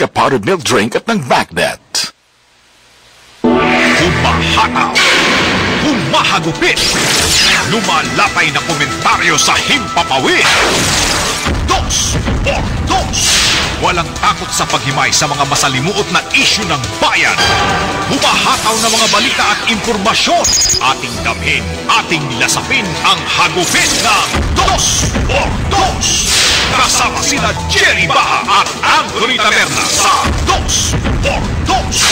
Alaska powdered milk drink at ng Magnet. Humahataw, humahagupit, lumalapay na komentaryo sa himpapawid. Dos por dos. Walang takot sa paghimay sa mga masalimuot na isyu ng bayan. Humahataw na mga balita at impormasyon. Ating damhin, ating lasapin ang hagupit ng Dos por Dos. Kasama sila Jerry Baha at Anthony Taberna sa Dos por Dos.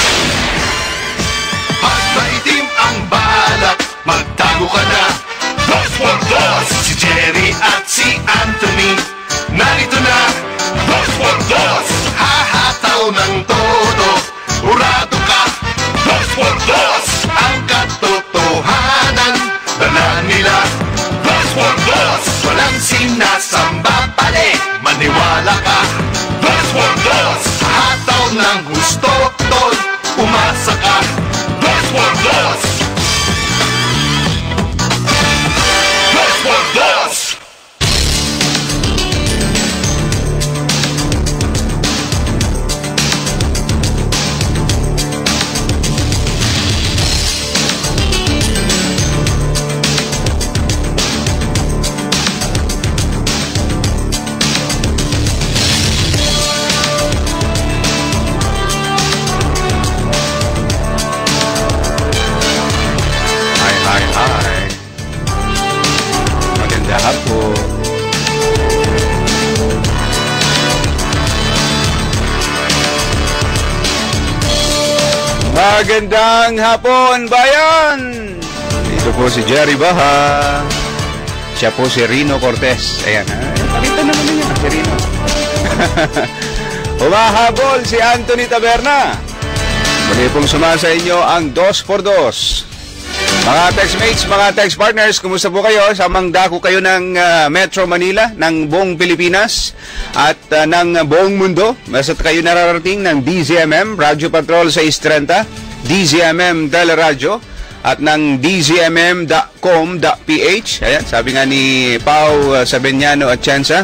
At maitim ang balak, magtago ka na. Dos por Dos. Si Jerry at si Anthony, narito na. Dos por Dos. Hahataw ng todo, urado ka. Dos por Dos. Ang katotohanan, dala nila. Dos por Dos. Walang sinasamba pali, maniwala ka. Dos por Dos. Hataw ng gusto, tol, umasa ka. Dos por Dos. Dos por Dos. Magandang hapon, bayan! Ito po si Jerry Baha. Siya po si Rino Cortez. Ayan, pakita naman niya, si Rino. Humahabol si Anthony Taberna. Muli pong sumasa inyo ang 2x2. Mga textmates, mga text partners, kumusta po kayo? Samang dako kayo ng Metro Manila, ng buong Pilipinas at ng buong mundo. Basta't kayo nararating ng DZMM, Radyo Patrol 630, DZMM Teleradyo at ng dzmm.com.ph. Ayan, sabi nga ni Pau Sabeniano at Chansa.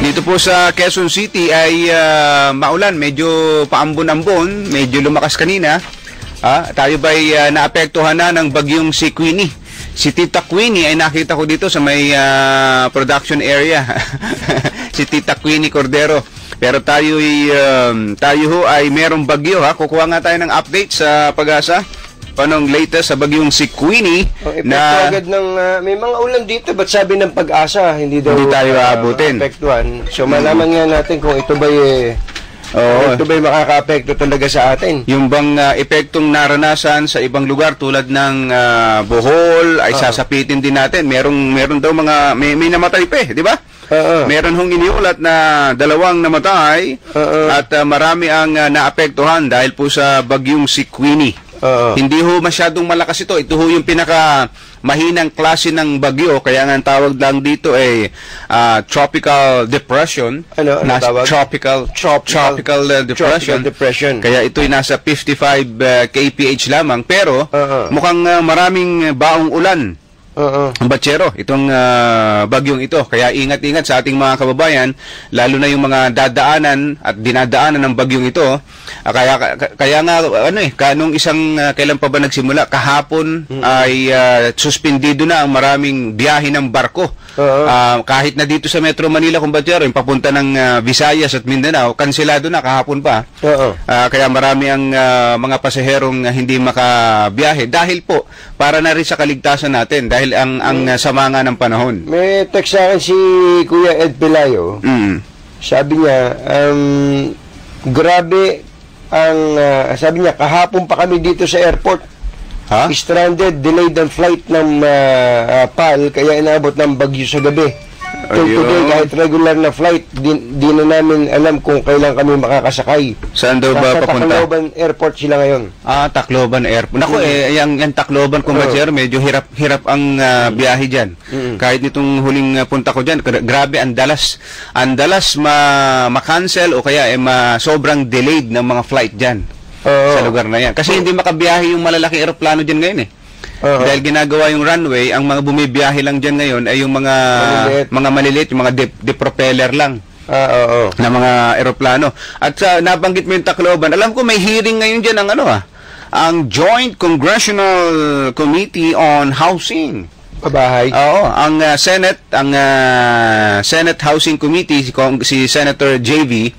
Dito po sa Quezon City ay maulan, medyo paambon-ambon, medyo lumakas kanina. Tayo ba'y naapektuhan na ng bagyong si Queenie? Si Tita Queenie ay nakita ko dito sa may production area. Si Tita Queenie Cordero. Pero tayo ho ay merong bagyo, ha. Kukuha nga tayo ng update sa Pag-asa. Panong latest sa bagyong si Queenie na agad ng may mga ulan dito, ba't sabi ng Pag-asa hindi tayo aabutin. Apektuhan. So malaman nga natin kung ito ba'y ito ba'y makaka-apekto talaga sa atin. Yung bang epektong naranasan sa ibang lugar tulad ng Bohol ay sasapitin din natin. Meron daw mga may namatay pa, di ba? Meron hong iniulat na 2 namatay at marami ang naapektuhan dahil po sa bagyong si Queenie. Hindi ho masyadong malakas ito. Ito ho yung pinaka mahinang klase ng bagyo, kaya nga ang tawag lang dito ay tropical depression. Ano tawag? Tropical depression. Kaya ito'y nasa 55 kph lamang, pero mukhang maraming baong ulan. Batsero, itong bagyong ito. Kaya ingat-ingat sa ating mga kababayan, lalo na yung mga dadaanan at dinadaanan ng bagyong ito. Kaya nga, kanong kailan pa ba nagsimula? Kahapon ay suspendido na ang maraming biyahe ng barko. Kahit na dito sa Metro Manila, kung batsero, yung papunta ng Visayas at Mindanao, kanselado na kahapon pa. Kaya marami ang mga pasaherong hindi makabiyahe dahil po, para na rin sa kaligtasan natin, dahil ang sama nga ng panahon. May text sa akin si Kuya Ed Pelayo. Sabi niya, grabe ang sabi niya, kahapon pa kami dito sa airport. Stranded, delayed ang flight ng PAL, kaya inabot ng bagyo sa gabi. Today, kahit regular na flight, di na namin alam kung kailan kami makakasakay. Saan daw ba papunta? Sa Tacloban Airport sila ngayon. Tacloban Airport. Naku, yung Tacloban, kung batsero, medyo hirap ang biyahe dyan. Kahit nitong huling punta ko dyan, grabe, ang dalas ma-cancel o kaya sobrang delayed ng mga flight dyan sa lugar na yan. Kasi hindi makabiyahe yung malalaking eroplano dyan ngayon Dahil ginagawa yung runway, ang mga bumibiyahe lang dyan ngayon ay yung mga maliliit, yung mga de-propeller lang. na mga eroplano. At nabanggit mo yung Tacloban. Alam ko may hearing ngayon dyan ang Joint Congressional Committee on Housing. Bahay. Oo, ang Senate Housing Committee, si Senator J.V.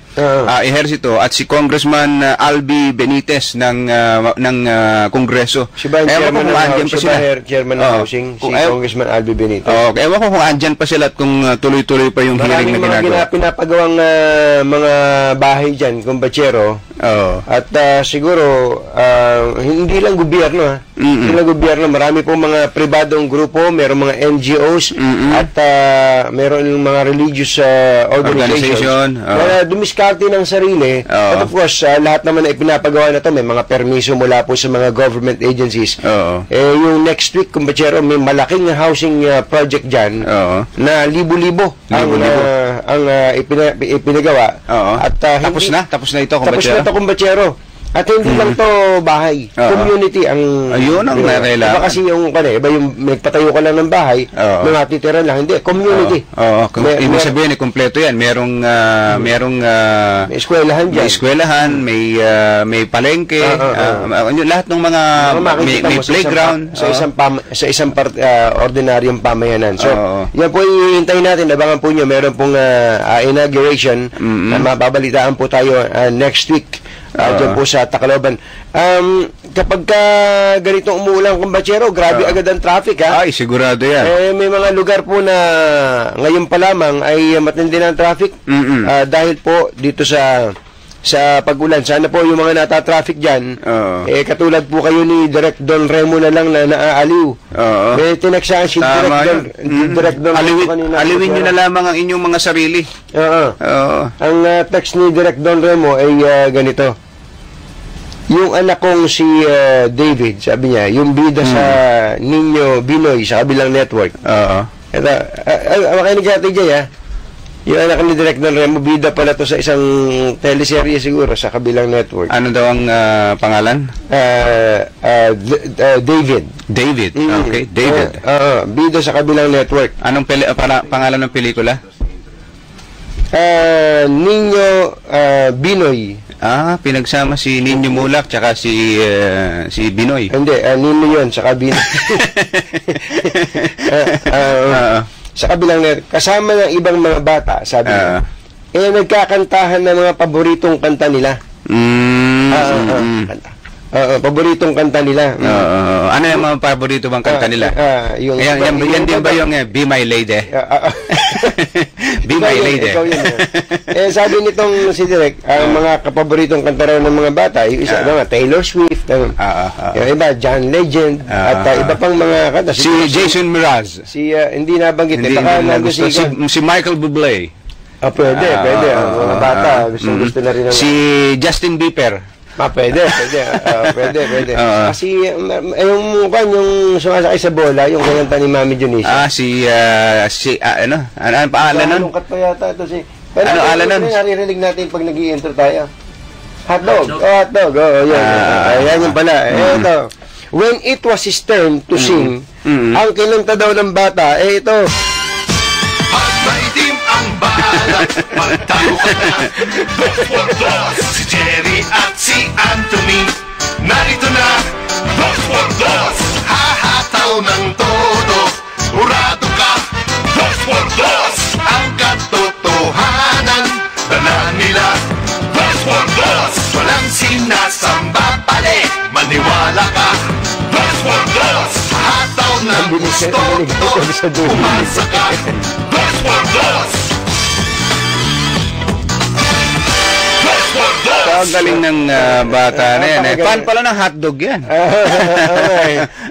Ejercito at si Congressman Albi Benitez ng Kongreso. Siya chairman ng Housing, si Congressman Albi Benitez. Ewan ko kung andyan pa sila at kung tuloy-tuloy pa yung hearing na ginagawa. Maraming pinapagawang mga bahay dyan, kumbachero. At siguro, hindi lang gobyerno, hindi lang gobyerno, marami pong mga pribadong grupo, mayroong mga NGOs, at mayroon mga religious organization. Dumiskarte ng sarili. At of course, lahat naman na ipinapagawa na to, may mga permiso mula po sa mga government agencies. Yung next week, kumbachero, may malaking housing project dyan na libo-libo ang ipinagawa. At tapos na ito, kumbachero. Tapos na ito, kumbachero. At hindi lang to bahay. Community ang... Ayun ang narela. Iba kasi yung nagpatayo ka lang ng bahay, mga titira lang. Hindi, community. Ibig sabihin, kompleto yan. Merong may eskwelahan dyan. May eskwelahan, may palengke, lahat ng mga may playground. Sa isang ordinaryong pamayanan. So, yan po hihintayin natin. Abangan po nyo, meron pong inauguration na mababalitaan po tayo next week. Diyan po sa Tacloban. Kapag ganitong umuulan, kumbachero, grabe agad ang traffic, ha? Ay, sigurado yan. May mga lugar po na ngayon pa lamang ay matindi na ang traffic dahil po dito sa pag-ulan. Sana po yung mga nata-traffic dyan, katulad po kayo ni Direk Don Remo na lang na naaaliw. May tinaksahan si Direk Don Remo kanina. Aliwin nyo na lamang ang inyong mga sarili. Ang text ni Direk Don Remo ay ganito. Yung anak kong si David, sabi niya, yung bida sa Nino Binoy sa kabilang network. Ito, makinig sa atin dyan, ha? Yung anak ni Direk Don Remo, bida pala to sa isang teleserye siguro sa kabilang network. Ano daw ang pangalan? David. David, okay. David. Bida sa kabilang network. Anong pangalan ng pelikula? Nino Binoy. Pinagsama si Nino Mulak tsaka si Binoy. Hindi, Nino yun, tsaka Binoy. Sa kabilang kasama ng ibang mga bata, sabi niya, nagkakantahan ng mga paboritong kanta nila. Paboritong kanta nila. Ano yung mga paborito bang kanta nila? Yan din ba yung Be My Lady? Be My Lady. Sabi nitong si Direk, ang mga kapaboritong kanta raw ng mga bata, yung isa, Taylor Swift, yung iba, John Legend, at iba pang mga kanta. Si Jason Mraz. Hindi nabanggit. Si Michael Bublé. Pwede. Ang mga bata, gusto na rin. Si Justin Bieber. Pwede. Kasi yung sumasakay sa bola, yung kanta ni Mami Dionisia. Ano pangalan nun? Lungkat pa yata ito si... Ano alam nun? Naririnig natin pag nag-i-intro tayo. Hotdog. Yan yung pala. Ito. When it was his turn to sing, ang kinanta daw ng bata, ito. Pag maitim ang balak, magtago ka na. Dos por dos, si Jerry at si Anthony. Narito na, dos por dos, hahataw ng todo. Urado ka, dos por dos, ang katotohanan. Dala nila, dos por dos, walang sinasamba pali. Maniwala ka, dos por dos, hataw ng gusto. Umasa ka, dos por dos. Ang galing ng bata na yan. Fan pala ng hotdog yan.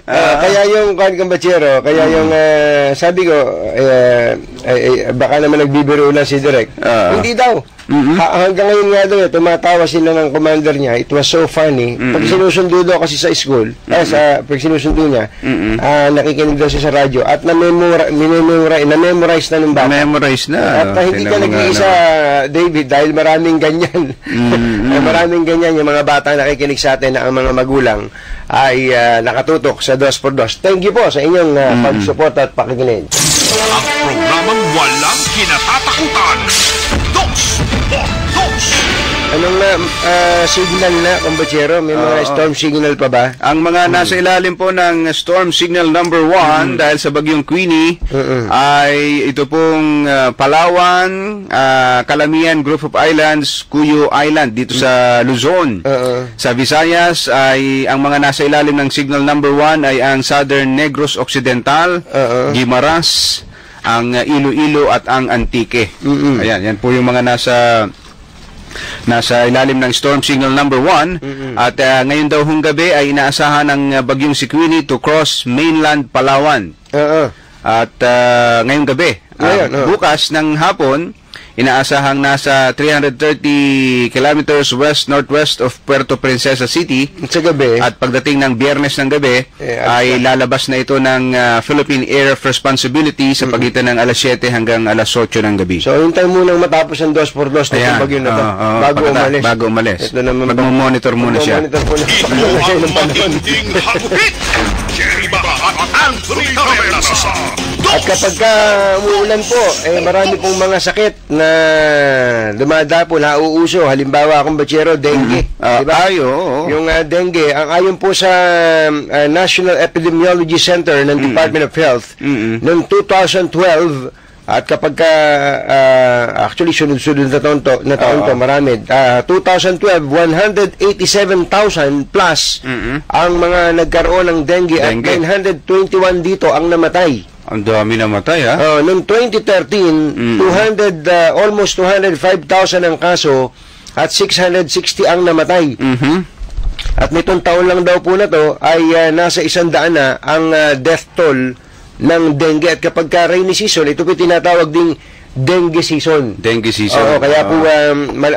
Kaya yung kambachero, kaya yung sabi ko, baka naman nagbibiro lang si Direk. Hindi daw. Hanggang ngayon nga daw, tumatawa sila ng commander niya. It was so funny. Pag sinusundo daw kasi sa school, pag sinusundo niya, nakikinig daw siya sa radyo at na-memorize na ng bata. Na-memorize na. At hindi ka nag-iisa, David, dahil maraming ganyan. Maraming ganyan yung mga bata nakikinig sa atin na ang mga magulang ay nakatutok sa 2x2. Thank you po sa inyong pag-support at pakikinig. Ang programang walang kinatatakutan. 2 Anong signal na, kumbachero? May mga storm signal pa ba? Ang mga nasa ilalim po ng storm signal number 1 dahil sa bagyong Queenie ay ito pong Palawan, Calamian Group of Islands, Cuyo Island dito sa Luzon. Sa Visayas ay ang mga nasa ilalim ng signal number 1 ay ang Southern Negros Occidental, Guimaras, ang Iloilo at ang Antique. Ayan, yan po yung mga nasa ilalim ng storm signal number 1 at ngayon daw hong gabi ay inaasahan ng bagyong si Queenie to cross mainland Palawan. At ngayong gabi, bukas ng hapon, inaasahang nasa 330 kilometers west-northwest of Puerto Princesa City. Sa gabi. At pagdating ng Biyernes ng gabi, ay lalabas na ito ng Philippine Air of Responsibility sa pagitan ng alas 7 hanggang alas 8 ng gabi. So, hintay munang matapos ang 2x2 na bagyo na ito. Bago umalis. Magmamonitor muna siya. Matinding hagupit! Jerry Baha at Anthony Taveras. At kapag umuulan po, marami pong mga sakit na dumadapo, nauuso. Halimbawa, kumbachero, dengue. Diba? Yung dengue, ang ayon po sa National Epidemiology Center ng Department of Health, noong 2012, at kapag actually sunod-sunod na taon to, marami. 2012, 187,000 plus ang mga nagkaroon ng dengue. At 921 dito ang namatay. Ang dami namatay, ha? Noong 2013, almost 205,000 ang kaso at 660 ang namatay. At nitong taon lang daw po na to ay nasa 100 na ang death toll ng dengue. At kapag rainy season, ito po tinatawag ding dengue season. Dengue season. Kaya po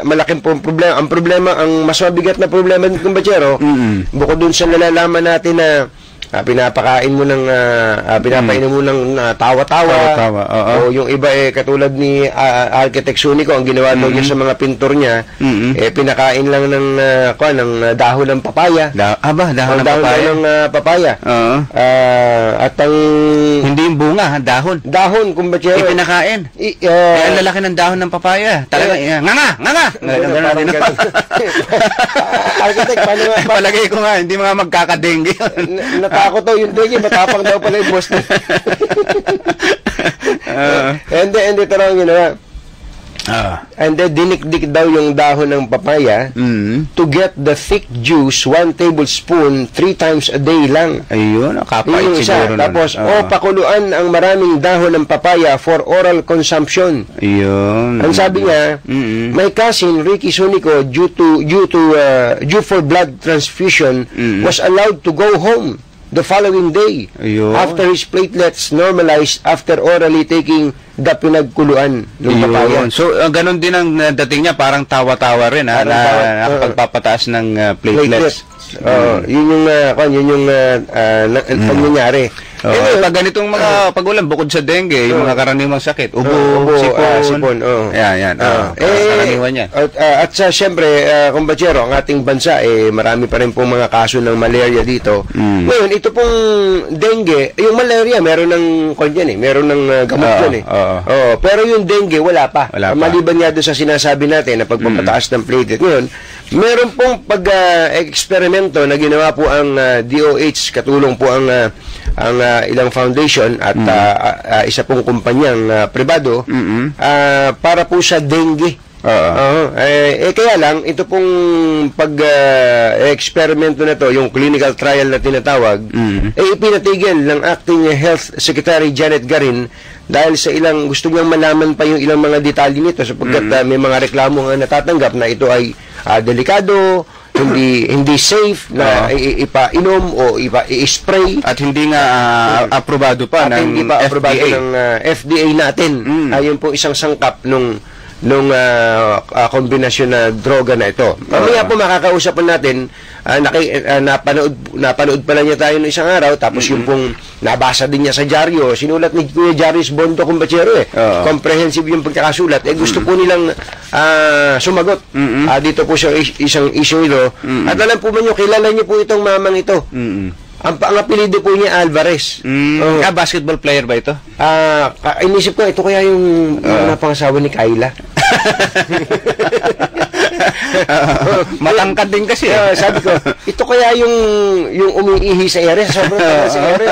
malaking po problema. Ang problema, ang mas mabigat na problema ng kumbachero, bukod dun sa nalalaman natin na pinapakain mo ng pinapainom mo ng tawa-tawa. O yung iba katulad ni Architect Sunico, ang ginawa daw niya sa mga pintor niya, pinakain lang ng dahon ng papaya. Dahon ng papaya. At ang hindi yung bunga, dahon. Dahon, kumbachero. Ipinakain. Ang lalaki ng dahon ng papaya. Talagang nganga. Architect, paano palagay ko nga, hindi mga magkakadengge. Natakot daw yung dengue, matapang daw pala yung boss niya. Hindi, tarang yun na. And then, dinikdik daw yung dahon ng papaya to get the thick juice, 1 tablespoon, 3 times a day lang. Ayun, kapait siguro. Tapos, pakuluan ang maraming dahon ng papaya for oral consumption. Ayun. Ang sabi niya, my cousin, Ricky Sunico, due for blood transfusion, was allowed to go home the following day. Ayun. After his platelets normalized after orally taking the pinagkuluan ng papaya. So, ganun din ang dating niya, parang tawa-tawa rin, na pagpapataas ng platelets. Yun yung nangyayari. Pag ganitong mga pagulan, bukod sa dengue, yung mga karaniwang sakit, ubo, sipon. Yan. Karaniwan yan. At siyempre, kumbachero, ang ating bansa, marami pa rin pong mga kaso ng malaria dito. Ngayon, ito pong dengue, yung malaria, meron ng meron ng gamot yan pero yung dengue, wala pa. Maliban nga doon sa sinasabi natin na pagpapataas ng platelet. Ngayon, meron pong pag-eksperimento na ginawa po ang DOH, katulong po ang ilang foundation at isa pong kumpanyang pribado para po sa dengue. Kaya lang, ito pong pag-eksperimento na to, yung clinical trial na tinatawag, ipinatigil ng Acting Health Secretary Janet Garin dahil sa ilang gusto niyang malaman pa yung ilang mga detalye nito sapagkat may mga reklamo nga natatanggap na ito ay delikado, hindi safe na ipainom o i-spray at hindi nga aprobado pa ng hindi pa aprobado ng FDA natin. Ayun po isang sangkap nung kombinasyon na droga na ito. Mamaya po makakausapan natin, napanood pala niya tayo ng isang araw, tapos yung pong nabasa din niya sa dyaryo, sinulat ni Kuya Jaris Bondo kumbachero comprehensive yung pagkakasulat, gusto po nilang sumagot dito po sa isang issue ito. At alam po ba niyo, kilala niyo po itong mamang ito. Ang apelido po niya Alvarez. Basketball player ba ito? Inisip ko, ito kaya yung napangasawa ni Kyla. Matangkad din kasi. Sabi ko, ito kaya yung umiihi sa ere, sobrang tagal sa ere.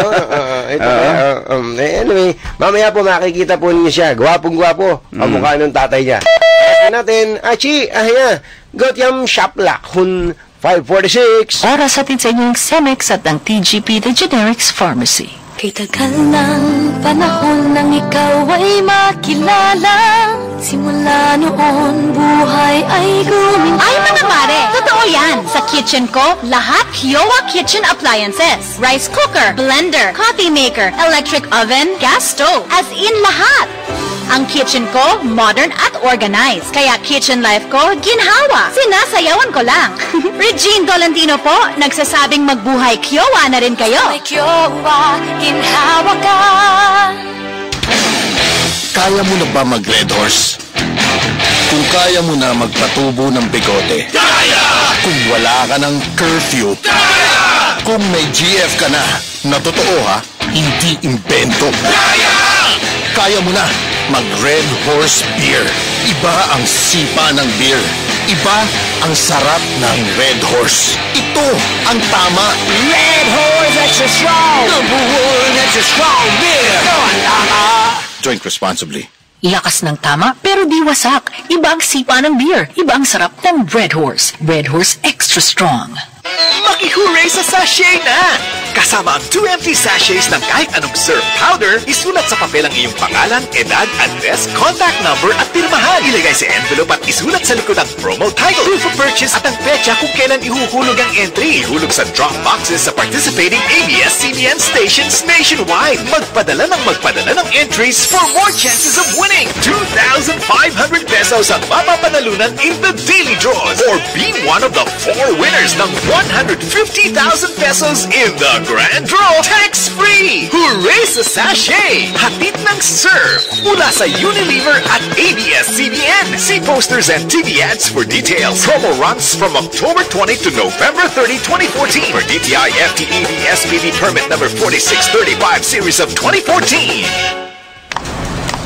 Anyway, mamaya po makikita po ninyo siya. Gwapong-gwapo. Kamukha ng tatay niya. Kasi natin, Achi, Gotyam Shaplak, Hun 546. Oras atin sa inyong Cemex at ang TGP, The Generics Pharmacy. Kay tagal ng panahon nang ikaw ay makilala. Simula noon, buhay ay guminta. Ay, mga mare! Totoo yan! Sa kitchen ko, lahat Kiowa Kitchen Appliances. Rice cooker, blender, coffee maker, electric oven, gas stove. As in lahat! Ang kitchen ko, modern at organized. Kaya kitchen life ko, ginhawa. Sinasayawan ko lang. Regine Tolentino po, nagsasabing magbuhay Kiowa na rin kayo. May Kiowa, ginhawa ka. Kaya mo na ba mag-Red Horse? Kung kaya mo na magpatubo ng bigote. Kaya! Kung wala ka ng curfew. Kaya! Kung may GF ka na totoo ha, hindi invento. Kaya! Kaya mo na mag-Red Horse Beer. Iba ang sipa ng beer. Iba ang sarap ng Red Horse. Ito ang tama. Red Horse Extra Strong! Number one extra strong beer! Drink responsibly. Lakas ng tama, pero di wasak. Iba ang sipa ng beer. Iba ang sarap ng Red Horse. Red Horse Extra Strong. Maki-hooray sa sachet na! Kasama ang 2 empty sachets ng kahit anong syrup powder, isulat sa papel ang iyong pangalan, edad, address, contact number at pirmahan. Ilagay sa envelope at isulat sa likod ang promo title, proof of purchase at ang petsa kung kailan ihuhulog ang entry. Ihulog sa drop boxes sa participating ABS-CBN stations nationwide. Magpadala ng entries for more chances of winning. 2,500 pesos ang mapapanalunan in the daily draws or be one of the 4 winners ng 150,000 pesos in the grand draw tax-free! Hooray sa sachet! Hatid ng Surf mula sa Unilever at ABS-CBN. See posters and TV ads for details. Promo runs from October 20 to November 30, 2014 for DTI FTEB SPD permit number 4635 series of 2014.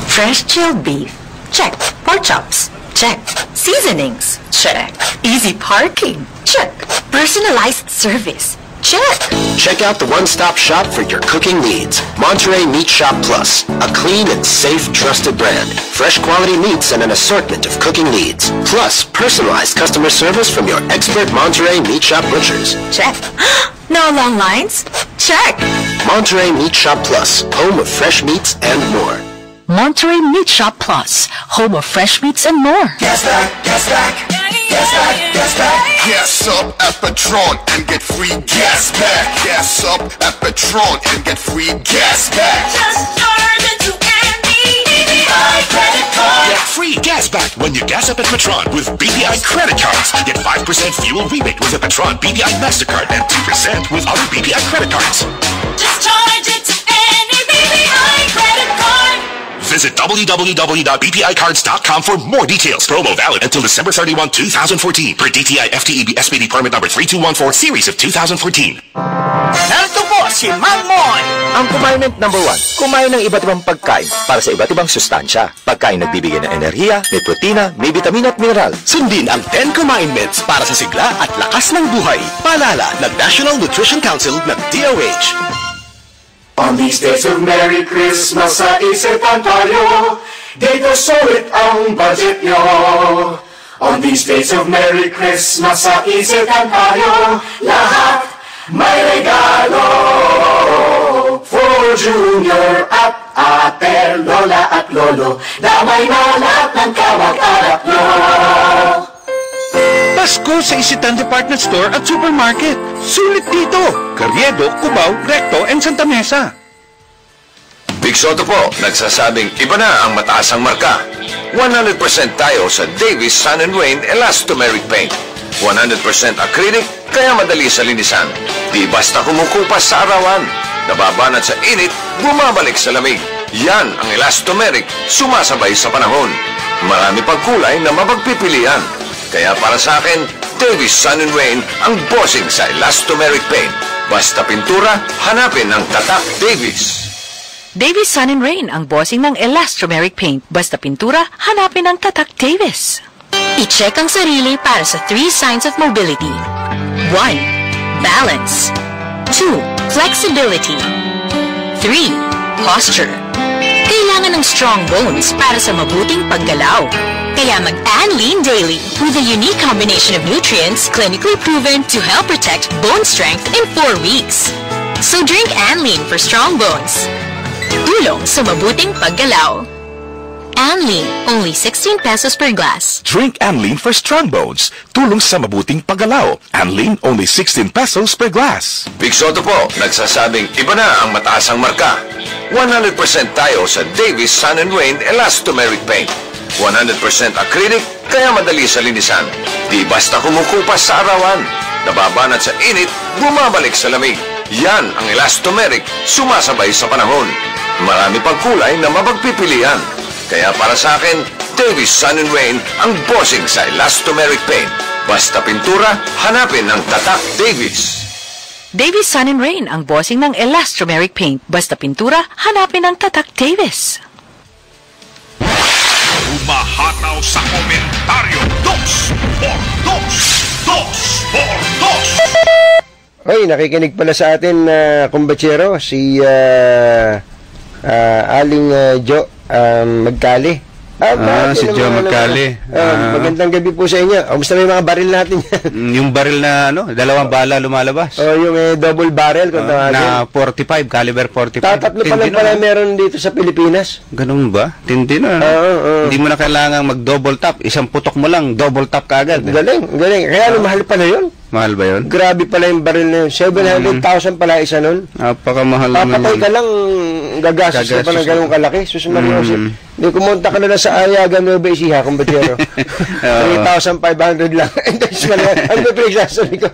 Fresh chilled beef. Check. Pork chops. Check. Seasonings. Check. Easy parking. Check. Personalized service. Check. Check out the one-stop shop for your cooking needs. Monterey Meat Shop Plus, a clean and safe, trusted brand. Fresh quality meats and an assortment of cooking needs. Plus, personalized customer service from your expert Monterey Meat Shop butchers. Check. No long lines? Check. Monterey Meat Shop Plus, home of fresh meats and more. Monterey Meat Shop Plus, home of fresh meats and more. Gas back, gas back. Gas back, gas back. Gas up at Petron and get free gas back. Gas up at Petron and get free gas back. Just charge it to any BPI credit card. Get free gas back when you gas up at Petron with BPI credit cards. Get 5% fuel rebate with a Petron BPI MasterCard and 2% with other BPI credit cards. Just charge it to any BPI credit card. Visit www.bpicards.com for more details. Promo valid until December 31, 2014 per DTI FTEB SPD permit number 3214 series of 2014. Narito po si Mang Moy! Ang Commandment number 1, kumain ng iba't ibang pagkain para sa iba't ibang sustansya. Pagkain nagbibigay ng enerhiya, may protina, may vitamina at mineral. Sundin ang 10 Commandments para sa sigla at lakas ng buhay. Paalala ng National Nutrition Council ng DOH. On these days of Merry Christmas, sa isipan tayo, dito sulit ang budget nyo. On these days of Merry Christmas, sa isipan tayo, lahat may regalo. For Junior at Ate, Lola at Lolo, damay na lahat ng kamag-anak nyo. Pasko sa Isitan Department Store at Supermarket. Sulit dito. Carriedo, Cubao, Recto, and Santa Mesa. Big Soto po, nagsasabing iba na ang mataas ang marka. 100% tayo sa Davis Sun & Wayne Elastomeric Paint. 100% acrylic, kaya madali sa linisan. Di basta kumukupas sa arawan. Nababanat sa init, bumabalik sa lamig. Yan ang Elastomeric, sumasabay sa panahon. Marami pang kulay na mapagpipilian. Kaya para sa akin, Davis Sun & Wayne ang bossing sa Elastomeric Paint. Basta pintura, hanapin ang tatak Davis. Davis Sun & Rain ang bossing ng Elastomeric Paint. Basta pintura, hanapin ang tatak Davis. I-check ang sarili para sa 3 signs of mobility. 1. Balance. 2. Flexibility. 3. Posture. Kailangan ng strong bones para sa mabuting paggalaw. Kaya mag-Anlean Daily with a unique combination of nutrients clinically proven to help protect bone strength in 4 weeks. So drink Anlean for strong bones. Tulong sa mabuting paggalaw. Anlean, only 16 pesos per glass. Drink Anlean for strong bones. Tulong sa mabuting paggalaw. Anlean, only 16 pesos per glass. Big Soto po, nagsasabing iba na ang mataas ang marka. 100% tayo sa Davis Sun & Wayne Elastomeric Paint. 100% acrylic, kaya madali sa linisan. Di basta kumukupas sa arawan. Nababanat sa init, bumabalik sa lamig. Yan ang elastomeric, sumasabay sa panahon. Marami pang kulay na mapagpipilian. Kaya para sa akin, Davis Sun & Wayne ang bossing sa elastomeric paint. Basta pintura, hanapin ang tatak Davis. Davis Sun & Rain, ang bossing ng elastomeric paint. Basta pintura, hanapin ang tatak Davis. Umahataw sa komentaryo. 2 por 2. 2 por 2. Ay, nakikinig pala sa atin, kumbatsero, si Aling Jo Magkali. Si Joe Magkali. Magandang gabi po sa inyo. Kamusta may mga baril natin? Yung baril na, dalawang bala lumalabas. Yung double barrel, kung tawagin. Na 45, caliber 45. Tatlo pa lang pala meron dito sa Pilipinas. Ganun ba? Tindi na. Hindi mo na kailangan mag-double tap. Isang putok mo lang, double tap ka agad. Galing. Kaya mahal pa na yun. Mahal ba yun? Grabe pala yung baril na yun. 700,000 pala isa nun. Napakamahal naman. Papatay ka lang, gagastos ka pa ng ganun kalaki. Hindi, kumunta ka na lang sa Ayagan Nueva Ecija, kumbatsero. 3,500 lang. Ano ba pinagsasabi ko?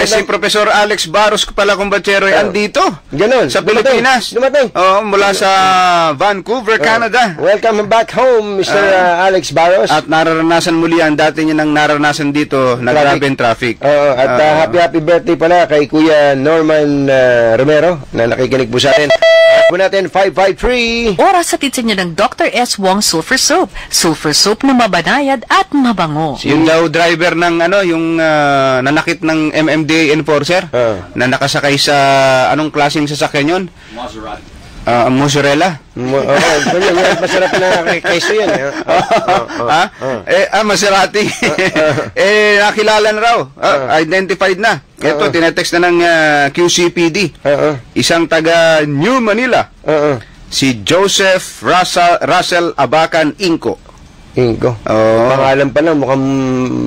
Si Professor Alex Barros pala, kumbatsero, andito. Ganun. Sa Pilipinas. Dumating. Mula sa Vancouver, Canada. Welcome back home, Mr. Alex Barros. At nararanasan muli yan. Dati niya nang nararanasan dito, nagrabing traffic. At happy birthday pala kay Kuya Norman Romero na nakikinig po sa atin. Po natin 553. Oras sa titsin niya ng Dr. S. Wong Sulfur Soap. Sulfur Soap na mabanayad at mabango. Yung daw driver ng yung nanakit ng MMDA enforcer na nakasakay sa anong klaseng sasakyan yun? Maserati. Mozzarella? Masarap na keso yan. Maserati. Nakilala na raw. Identified na. Ito, tinetext na ng QCPD. Isang taga New Manila. Si Joseph Russell Abacan Inco. Pangalan pa lang, mukhang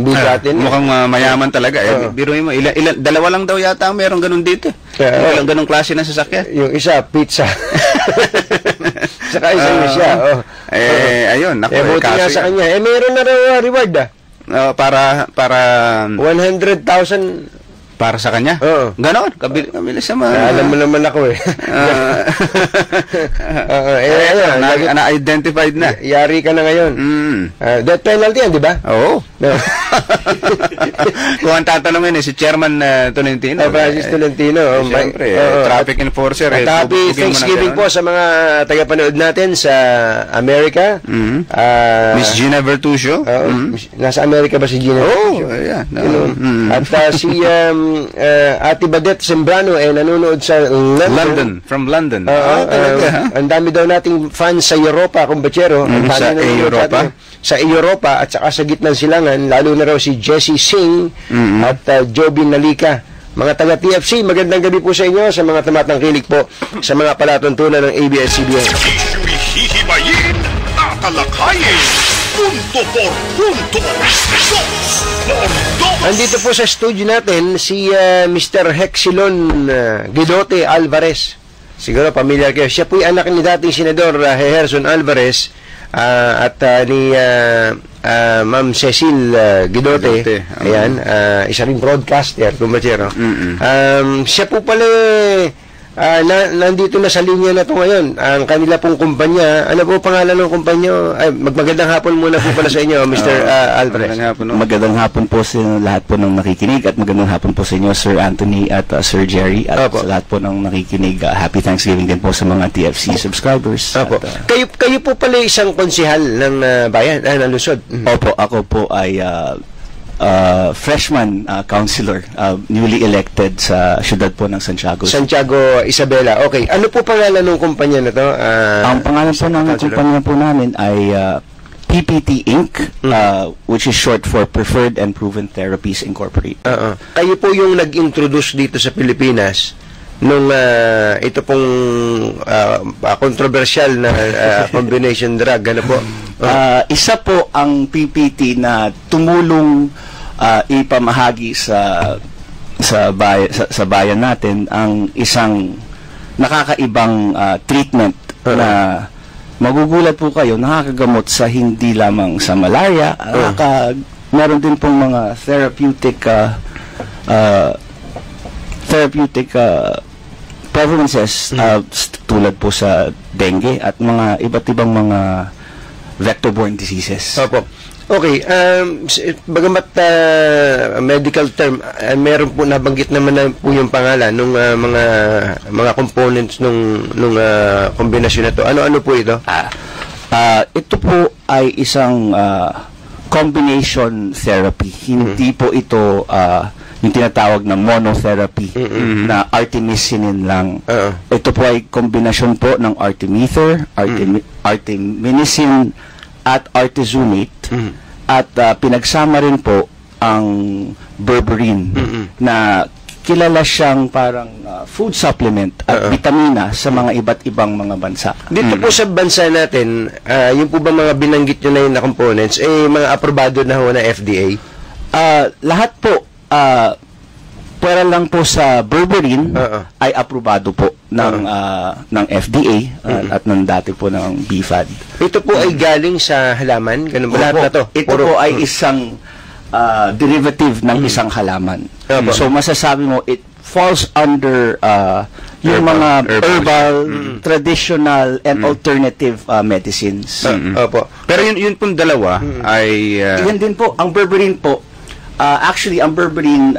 bigatin. Mukhang mayaman talaga. Biruin mo, dalawa lang daw yata meron ganun dito. Walang ganung klase ng sasakyan. Yung isa, pizza. Saka isa yung siya. Ayun, naku. Buti nga sa kanya. Meron na raw reward para 100,000 para sa kanya? Ganon? Kabilis naman. Alam mo naman ako na-identified na. Yari ka na ngayon. Death penalty yan, di ba? Oo. Kung ang tatanungin si Chairman Tolentino. Francis Tolentino. Siyempre, traffic enforcer. Happy Thanksgiving po sa mga tagapanood natin sa Amerika. Miss Gina Vertusio. Nasa Amerika ba si Gina Vertusio? At si Ate Badet Sembrano nanonood sa London. From London. Ang dami daw nating fans sa Europa, kumbatsero. Sa Europa? Sa Europa at saka sa gitnang silangan, lalo na raw si Jesse Singh at Jobin Nalika. Mga taga-TFC, magandang gabi po sa inyo, sa mga tamatangkilik po sa mga palatuntunan ng ABS-CBN. Hihimayin, tatalakayin, punto por punto, 2 por 2. Andito po sa studio natin si Mr. Hexilon Guidote Alvarez. Siguro pamilyar kayo. Siya po anak ni dating Senador Gerson Alvarez at ni Ma'am Cecil Guidote. Ayan, isa ring broadcaster, kumbatsero. Siya po pala Nandito na sa linya na to ngayon ang kanila pong kumpanya. Ano po pangalan ng kumpanya? Ay, magandang hapon muna po pala sa inyo, Mr. Alvarez. Magandang hapon po sa lahat po ng nakikinig at magandang hapon po sa inyo, Sir Anthony at Sir Jerry at sa lahat po ng nakikinig. Happy Thanksgiving din po sa mga TFC subscribers. Opo. Kayo po pala isang konsihal ng bayan, ng Luzon. Opo, ako po ay freshman councilor, newly elected sa syudad po ng Santiago Isabela. Okay. Ano po pangalan ng kumpanya na to? Ang pangalan po ng kumpanya po namin ay PPT Inc., which is short for Preferred and Proven Therapies Incorporated. Kayo po yung nag-introduce dito sa Pilipinas nung ito pong controversial na combination drug. Ano po? Isa po ang PPT na tumulong ipamahagi sa bayan natin ang isang nakakaibang treatment na magugulat po kayo, nakakagamot sa hindi lamang sa malaria, meron din pong mga therapeutic prevalences tulad po sa dengue at mga iba't ibang mga vector-borne diseases. Opo. Okay, bagamat medical term, meron po nabanggit naman na po yung pangalan ng mga components nung kombinasyon na to. Ano po ito? Ito po ay isang combination therapy. Hindi po ito yung tinatawag na monotherapy na artemisinin lang. Ito po ay kombinasyon po ng artemether, artemisinin at artesunate at pinagsama rin po ang berberine na kilala siyang parang food supplement at vitamina sa mga iba't ibang mga bansa. Dito po sa bansa natin, yung po ba mga binanggit nyo na yung na components, mga aprobado na ho na FDA? Lahat po, pwera lang po sa berberine ay aprobado po ng FDA at ng dati po ng BFAD. Ito po ay galing sa halaman? Ganun ba lahat na to? Ito po ay isang derivative ng isang halaman. So masasabi mo, it falls under yung mga herbal, traditional, and alternative medicines. Pero yun pong dalawa ay... Yan din po, ang berberine po, actually, ang berberine,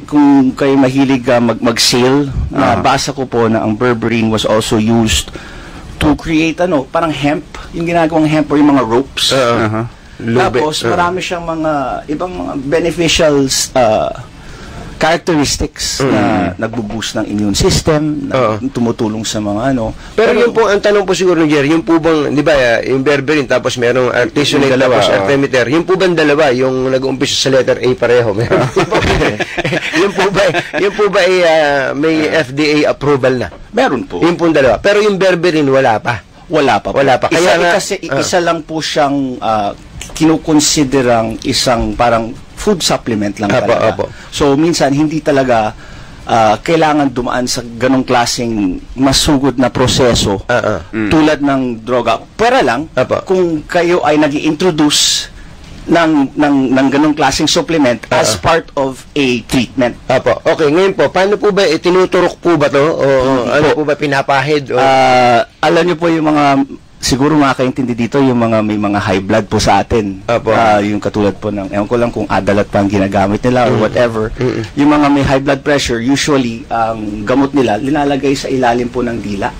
kung kayo mahilig mag-sale, basa ko po na ang berberine was also used to create parang hemp, yung ginagawang hemp or yung mga ropes. Tapos marami siyang mga ibang mga beneficial characteristics na nagbo-boost ng immune system, na tumutulong sa mga Pero yun po, ang tanong po siguro, Jerry, yung po bang, di ba, yung berberine, tapos merong artesunate, tapos artemether, yung po bang dalawa, yung nag-uumpisa sa letter A pareho? Yung po ba may FDA approval na? Meron po. Yung po dalawa. Pero yung berberine, wala pa. Wala pa. Kaya kasi isa lang po siyang kinukonsiderang isang parang food supplement lang talaga. So minsan hindi talaga kailangan dumaan sa ganong klaseng masugod na proseso tulad ng droga. Pero lang kung kayo ay nag-i-introduce ng ganong klaseng supplement as part of a treatment. Okay, ngayon po, paano po ba tinuturok po ba to? O ano po ba pinapahid? Alam niyo po yung mga siguro makakaintindi dito yung mga may mga high blood po sa atin. Yung katulad po ng, ewan ko lang kung adalat pa ang ginagamit nila or whatever. Yung mga may high blood pressure, usually, ang gamot nila, linalagay sa ilalim po ng dila.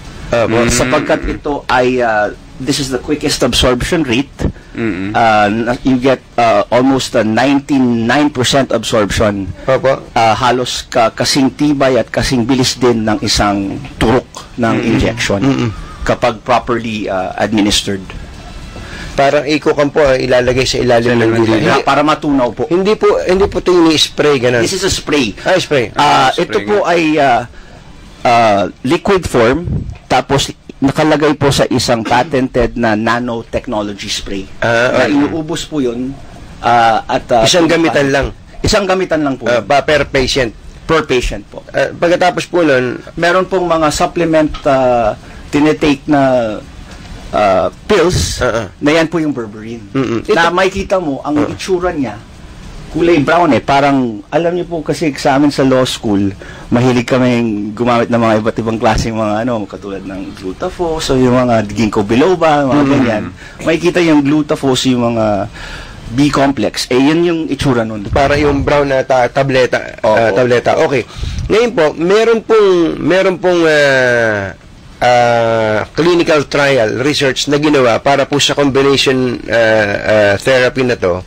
Sapagkat ito ay, this is the quickest absorption rate. You get almost a 99% absorption. Halos kasing tibay at kasing bilis din ng isang turok ng injection. Kapag properly administered. Parang iko-kam po ilalagay sa ilalim ng dila. Para matunaw po. Hindi po ito yung spray ganun. This is a spray. Spray. Ito po ay liquid form, tapos nakalagay po sa isang patented na nanotechnology spray. Na inuubos po yun at isang gamitan lang. Isang gamitan lang po. Per patient. Per patient po. Pagkatapos po nun, meron pong mga supplement tinetake na pills na yan po yung berberine. Na makikita mo, ang itsura niya kulay brown parang, alam niyo po kasi sa amin sa law school, mahilig kami gumamit ng mga iba't ibang klaseng mga katulad ng Glutaphos, o yung mga ginkgo biloba, mga ganyan. Makikita yung Glutaphos, yung mga B-complex, yun yung itsura nun. Para yung brown na tableta. Tableta. Okay. Ngayon po, meron pong clinical trial research na ginawa para po sa combination therapy na to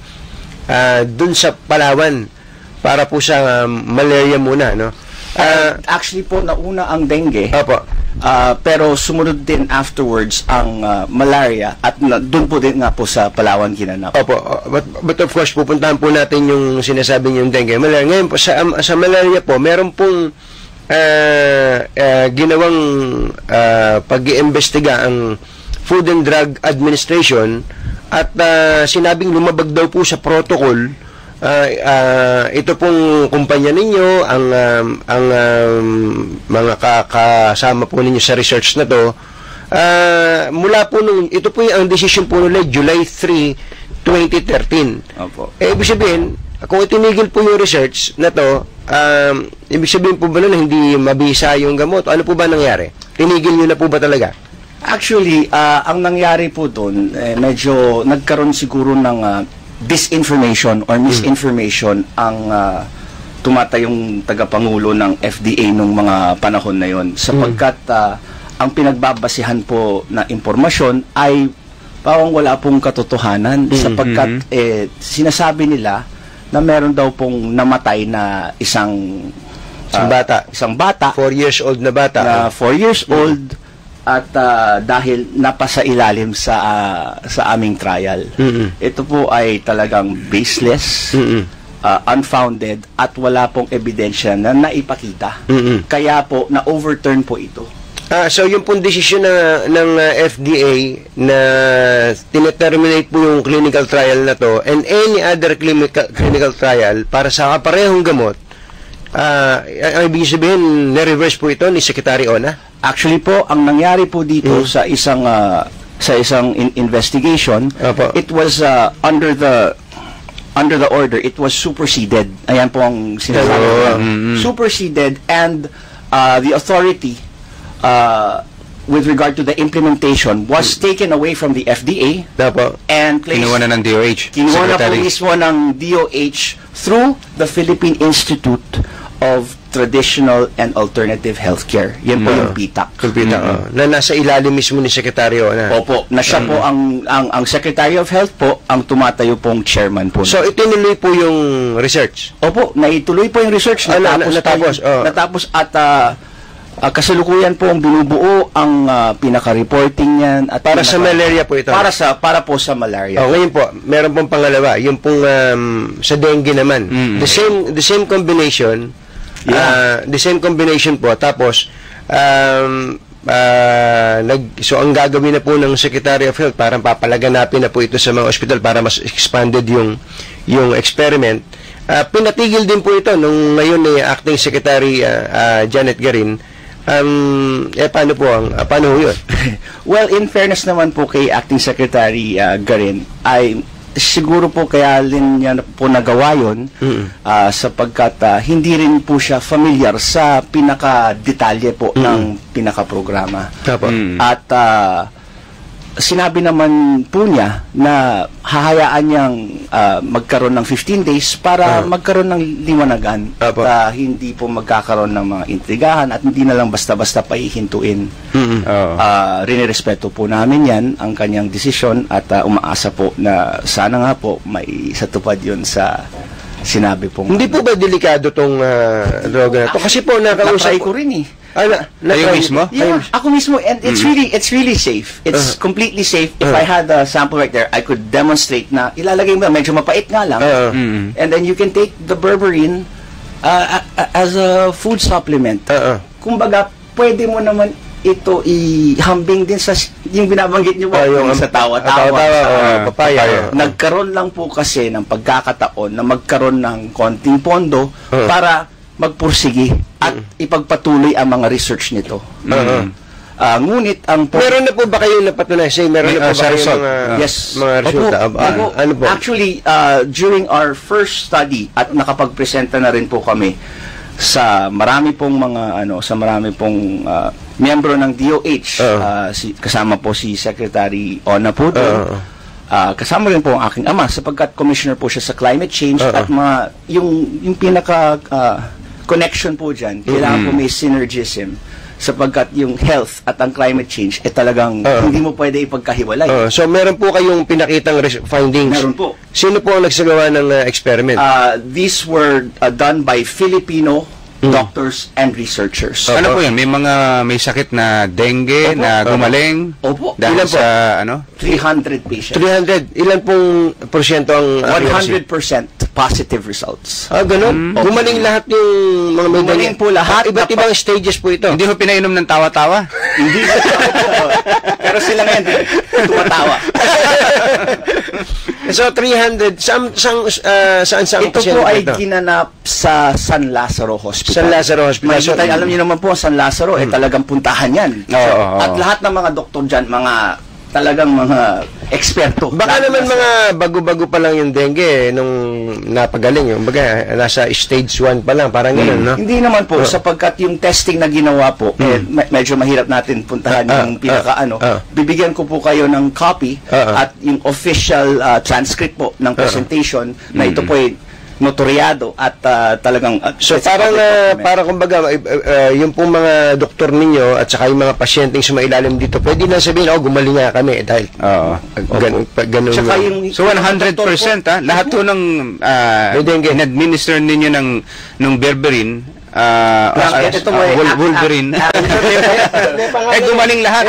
dun sa Palawan para po sa malaria muna, no? Actually po, nauna ang dengue. Opo. Pero sumunod din afterwards ang malaria at doon po din nga po sa Palawan ginanap. Opo. But of course, pupuntahan po natin yung sinasabi niyo yung dengue. Malaria. Ngayon po, sa malaria po, meron pong ginawang pag-iimbestiga ang Food and Drug Administration at sinabing lumabag daw po sa protocol ito pong kumpanya ninyo, ang mga kasama po ninyo sa research na to, mula po nung, ito po ang decision po nila July 3, 2013. Opo. Ibig sabihin, kung itinigil po yung research na to, ibig sabihin po ba na hindi mabisa yung gamot? Ano po ba nangyari? Tinigil nyo na po ba talaga? Actually, ang nangyari po doon, medyo nagkaroon siguro ng disinformation or misinformation ang tumatayong tagapangulo ng FDA nung mga panahon na yon, sapagkat ang pinagbabasihan po na impormasyon ay parang wala pong katotohanan, sapagkat sinasabi nila na meron daw pong namatay na isang bata 4 years old na bata na 4 years old at dahil napasa ilalim sa aming trial. Ito po ay talagang baseless, unfounded, at wala pong ebidensya na naipakita. Kaya po na-overturn po ito. So yung pong desisyon ng FDA na tineterminate po yung clinical trial na to and any other clinical trial para sa kaparehong gamot, ang ibig sabihin, na-reverse po ito ni Secretary Ona? Actually po, ang nangyari po dito sa isang investigation, it was under the order, it was superseded. Ayan po ang sinasabi. Superseded, and the authority with regard to the implementation was taken away from the FDA and placed, kinuha na ng DOH. Kinuha na po mismo ng DOH through the Philippine Institute of Traditional and Alternative Healthcare. Yan po yung PITAC. Na nasa ilalim mismo ni Sekretaryo. Opo, na siya po ang Secretary of Health po, ang tumatayo pong chairman po. So itinuloy po yung research? Opo, naituloy po yung research. Natapos at kasalukuyan po ang binubuo ang pinaka-reporting niyan at para sa malaria po ito. Para po sa malaria. Ngayon po, meron pong pangalawa, yung pong sa dengue naman. The same combination. The same combination po. Tapos so ang gagawin na po ng Secretary of Health, parang papalaganapin na po ito sa mga ospital para mas expanded yung experiment. Pinatigil din po ito nung ngayon ni Acting Secretary Janet Garin. Paano yun? Well, in fairness naman po kay Acting Secretary Garin, ay siguro po kaya rin niya po nagawa yun sapagkat hindi rin po siya familiar sa pinaka-detalye po ng pinaka-programa. At sinabi naman po niya na hahayaan niyang magkaroon ng 15 days para magkaroon ng liwanagan at hindi po magkakaroon ng mga intrigahan at hindi na lang basta-basta paihintuin. Rinirespeto po namin yan, ang kanyang desisyon, at umaasa po na sana nga po may satupad yun sa sinabi po. Hindi po ba delikado tong droga na to? Kasi po nakausap ko rin Kayo mismo? Yeah, ako mismo, and it's really safe. It's completely safe. If I had a sample right there, I could demonstrate na ilalagay mo, medyo mapait nga lang, and then you can take the berberine as a food supplement. Kumbaga, pwede mo naman ito ihambing din sa yung binabanggit niyo po sa tawa-tawa, papaya. Nagkaroon lang po kasi ng pagkakataon na magkaroon ng konting pondo para magpursige at ipagpatuloy ang mga research nito. Ngunit ang meron na po ba kayong napatunayan? Meron na po ba kayong mga resulta? Ano po? Actually, during our first study at nakapagpresenta na rin po kami sa marami pong miyembro ng DOH, kasama po si Secretary Ona po doon. Kasama rin po ang aking ama sapagkat commissioner po siya sa climate change at yung pinaka connection po dyan, kailangan po may synergism sapagkat yung health at ang climate change talagang hindi mo pwede ipagkahiwalay. So meron po kayong pinakitang findings? Meron po. Sino po ang nagsagawa ng experiment? These were done by Filipino doctors and researchers. Ano po yun? May sakit na dengue na gumaling? Opo. Dahil Ilan sa po? 300 patients. 300. Ilan pong porsyento ang 100% positive results. Ganun? Gumaling lahat yung mga may gumaling po lahat. Iba't ibang stages po ito. Hindi ho pinainom ng tawa-tawa? Hindi. Pero sila ngayon, tumatawa. So, 300. Saan ito po ay ginanap sa San Lazaro Hospital. San Lazaro Hospital. So, alam niyo naman po, San Lazaro, talagang puntahan yan. At lahat ng mga doktor dyan, talagang mga eksperto. Baka naman mga bago-bago pa lang yung dengue nung napagaling yung baga nasa stage 1 pa lang parang gano'n, no? Hindi naman po sapagkat yung testing na ginawa po medyo mahirap natin puntahan yung bibigyan ko po kayo ng copy at yung official transcript po ng presentation na ito po ay notoryado at talagang so para kumbaga yung pong mga doktor ninyo at saka yung mga pasyenteng sumailalim dito pwede na sabihin gumaling nga kami dahil ganun so 100% lahat to ng in-administer ninyo ng berberin Wolverine gumaling lahat.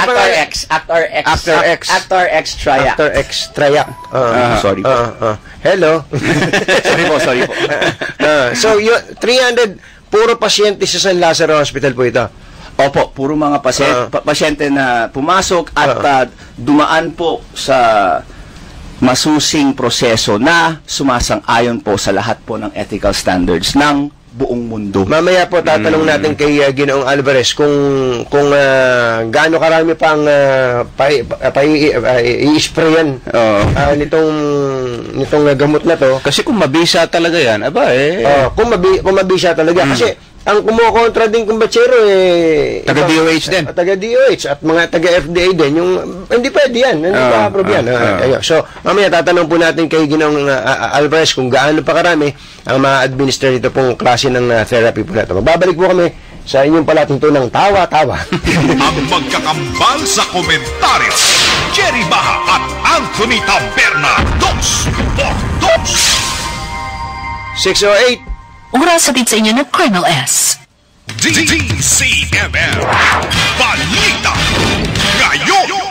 Actor X Triac. Sorry po. Hello. Sorry po. So 300 puro pasyente sa San Lazaro Hospital po ito. Opo, puro mga pasyente na pumasok at dumaan po sa masusing proseso na sumasang-ayon po sa lahat po ng ethical standards ng buong mundo. Mamaya po tatanong natin kay Ginoong Alvarez kung gaano karami pang i-sprayan nitong gamot na to. Kasi kung mabisa talaga yan, kung mabisa talaga. Kasi ang kumukontra din kumbatsero taga-DOH din. Taga-DOH at mga taga-FDA din. Yung hindi pwede yan. Hindi pa approve yan. So, mamaya tatanong po natin kay Ginoong Alvarez kung gaano pa karami ang ma-administer nito pong klase ng therapy po na ito. Magbabalik po kami sa inyong palatuntunang tawa-tawa. Ang magkakambal sa komentaryo, Jerry Baha at Anthony Taberna. 608 Oras hatid sa inyo ng Colonel S. DCMM Balita Ngayon.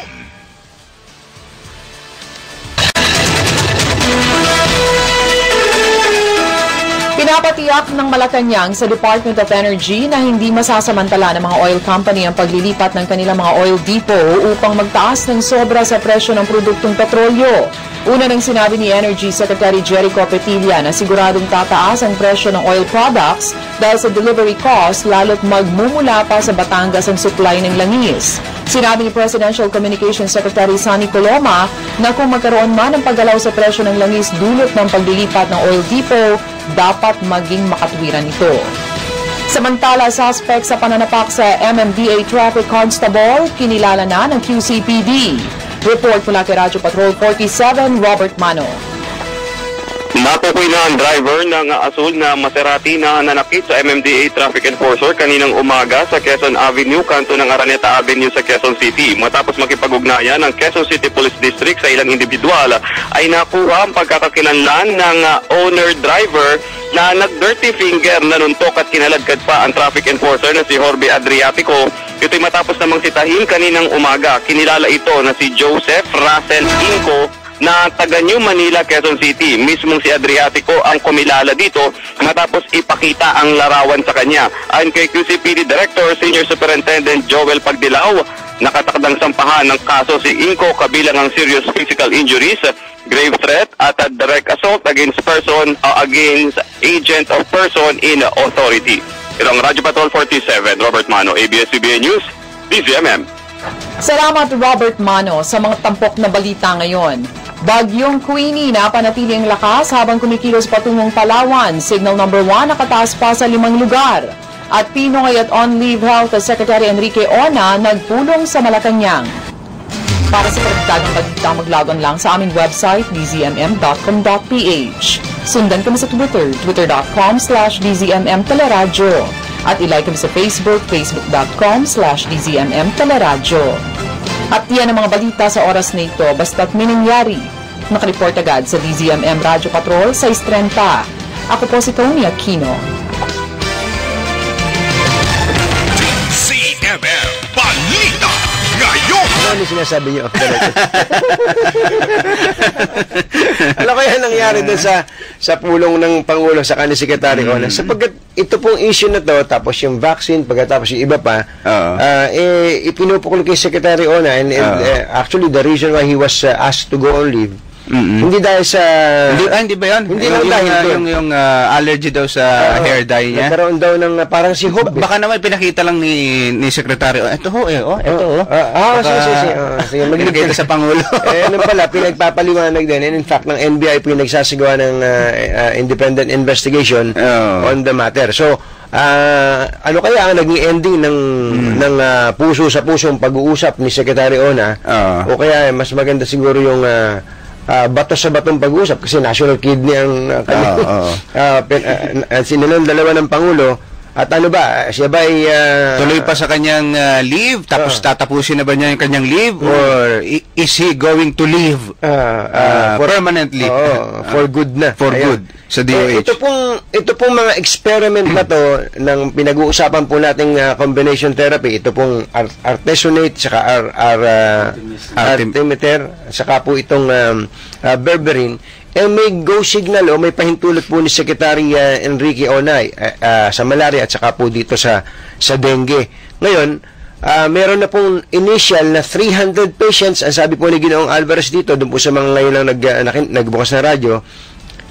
Pinapatiyak ng Malacanang sa Department of Energy na hindi masasamantala ng mga oil company ang paglilipat ng kanilang mga oil depot upang magtaas ng sobra sa presyo ng produktong petrolyo. Una nang sinabi ni Energy Secretary Jericho Petilla na siguradong tataas ang presyo ng oil products dahil sa delivery cost lalo't magmumula pa sa Batangas ang supply ng langis. Sinabi ni Presidential Communications Secretary Sonny Coloma na kung magkaroon man ng paggalaw sa presyo ng langis dulot ng paglilipat ng oil depot, dapat maging makatwiran ito. Samantala, suspect sa pananapak sa MMDA Traffic Constable, kinilala na ng QCPD. Report mula kay Radyo Patrol 47, Robert Mano. Natukoy na ang driver ng asul na Maserati na nanakit sa MMDA Traffic Enforcer kaninang umaga sa Quezon Avenue, kanto ng Araneta Avenue sa Quezon City. Matapos makipag-ugnayan ng Quezon City Police District sa ilang individual, ay nakuha ang pagkakakilanlan ng owner-driver na nag-dirty finger, nanuntok at kinaladkad pa ang traffic enforcer na si Jorge Adriatico. Ito'y matapos namang sitahin kaninang umaga. Kinilala ito na si Joseph Russell Inco na taga New Manila, Quezon City. Mismong si Adriatico ang kumilala dito matapos ipakita ang larawan sa kanya. Ayon kay QCPD Director Senior Superintendent Joel Pagdilao, nakatakdang sampahan ng kaso si Inco kabilang ang serious physical injuries, grave threat at direct assault against against agent of person in authority. Ito ang Radyo Patrol 47, Robert Mano, ABS-CBN News, DCMM. Salamat Robert Mano sa mga tampok na balita ngayon. Bagyong Queenie na panatili ang lakas habang kumikilos patungong Palawan. Signal number 1 nakataas pa sa 5 lugar. At Pinoy at On Leave Health Secretary Enrique Ona nagpulong sa Malacanang. Para sa karagdagang balita, maglagon lang sa aming website dzmm.com.ph. Sundan kami sa Twitter, twitter.com/dzmmteleradyo. At ilike kami sa Facebook, facebook.com/dzmmteleradyo. At yan ang mga balita sa oras na ito, basta't may nangyari. Nakareport agad sa DZMM Radio Patrol sa 6:30. Ako po si Tony Aquino. DZMM Balita ngayon! Ano sinasabi niyo? Alam ko yan nangyari doon sa pulong ng Pangulo sa kanil Secretary Ona. Sapagkat ito pong issue na to, tapos yung vaccine, pagkatapos yung iba pa, ipinupukol kay Secretary Ona. And actually, the reason why he was asked to go on leave, hindi dahil sa... Hindi ba yan? Hindi lang dahil yung allergy daw sa hair dye niya. Nagkaroon daw ng parang si Hope. Baka naman pinakita lang ni Secretary. Ito ho eh. Sige. Magiging sa Pangulo. Ano pala, pinagpapaliwanag din. And in fact, ng NBI po yung nagsasagawa ng independent investigation on the matter. So, ano kaya ang naging ending ng puso sa pusong pag-uusap ni Secretary Ona? O kaya mas maganda siguro yung bato sa batong pag-uusap kasi national kidney ang sinilang dalawa ng Pangulo. At ano ba, siya ba ay... tuloy pa sa kanyang leave? Tapos tatapusin na ba niya yung kanyang leave? Or is he going to leave permanently? For good na. For good sa DOH. Ito pong mga experiment na to ng pinag-uusapan po nating combination therapy. Ito pong artesunate saka artemether saka po itong berberine. May go signal o may pahintulot po ni Secretary Enrique Ona sa malaria at saka po dito sa dengue. Ngayon, meron na pong initial na 300 patients. Ang sabi po ni Ginoong Alvarez dito, doon po sa mga ngayon lang nagbukas na radyo,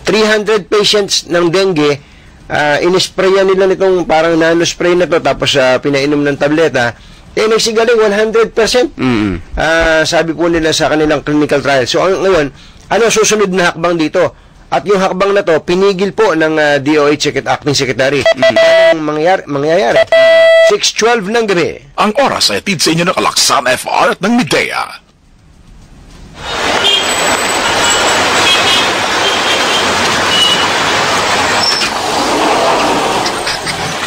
300 patients ng dengue, inisprayan nila nitong parang nanospray na to tapos pinainom ng tableta, nagsigaling 100%. Sabi po nila sa kanilang clinical trial. So ngayon, ano susunod na hakbang dito? At yung hakbang na to, pinigil po ng DOH Acting Secretary. Anong mangyayari? 6:12 ng gabi. Ang oras ay atid sa inyo ng Alaksam FR at ng Midea.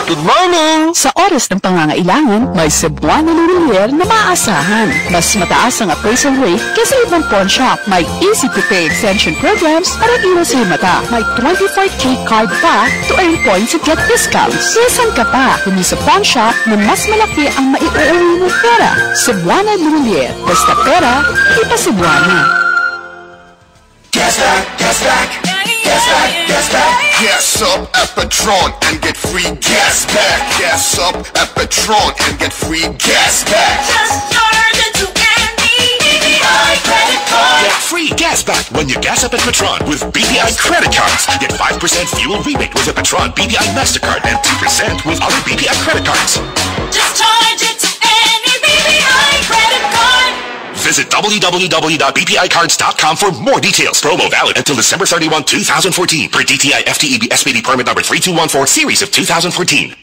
Good morning! Sa oras ng pangangailangan, may Cebuano Lurier na maaasahan. Mas mataas ang appraisal rate kaysa ibang pawn shop. May easy-to-pay extension programs para iwas sa mata. May 25K card pa to earn points at get discounts. Siyasan ka pa, kundi sa pawn shop na mas malaki ang mai-earn mo pera. Cebuano Lurier. Basta pera, hindi pa Cebuano. Gas back, gas back. Gas back, gas back. Gas up at Petron and get free gas back. Gas up at Petron and get free gas back. Just charge it to any BPI credit card. Get free gas back when you gas up at Petron with BPI credit cards. Get 5% fuel rebate with a Petron BPI MasterCard and 2% with other BPI credit cards. Just charge it to any BPI credit card. Visit www.bpicards.com for more details. Promo valid until December 31, 2014 per DTI FTEB SPD permit number 3214 series of 2014.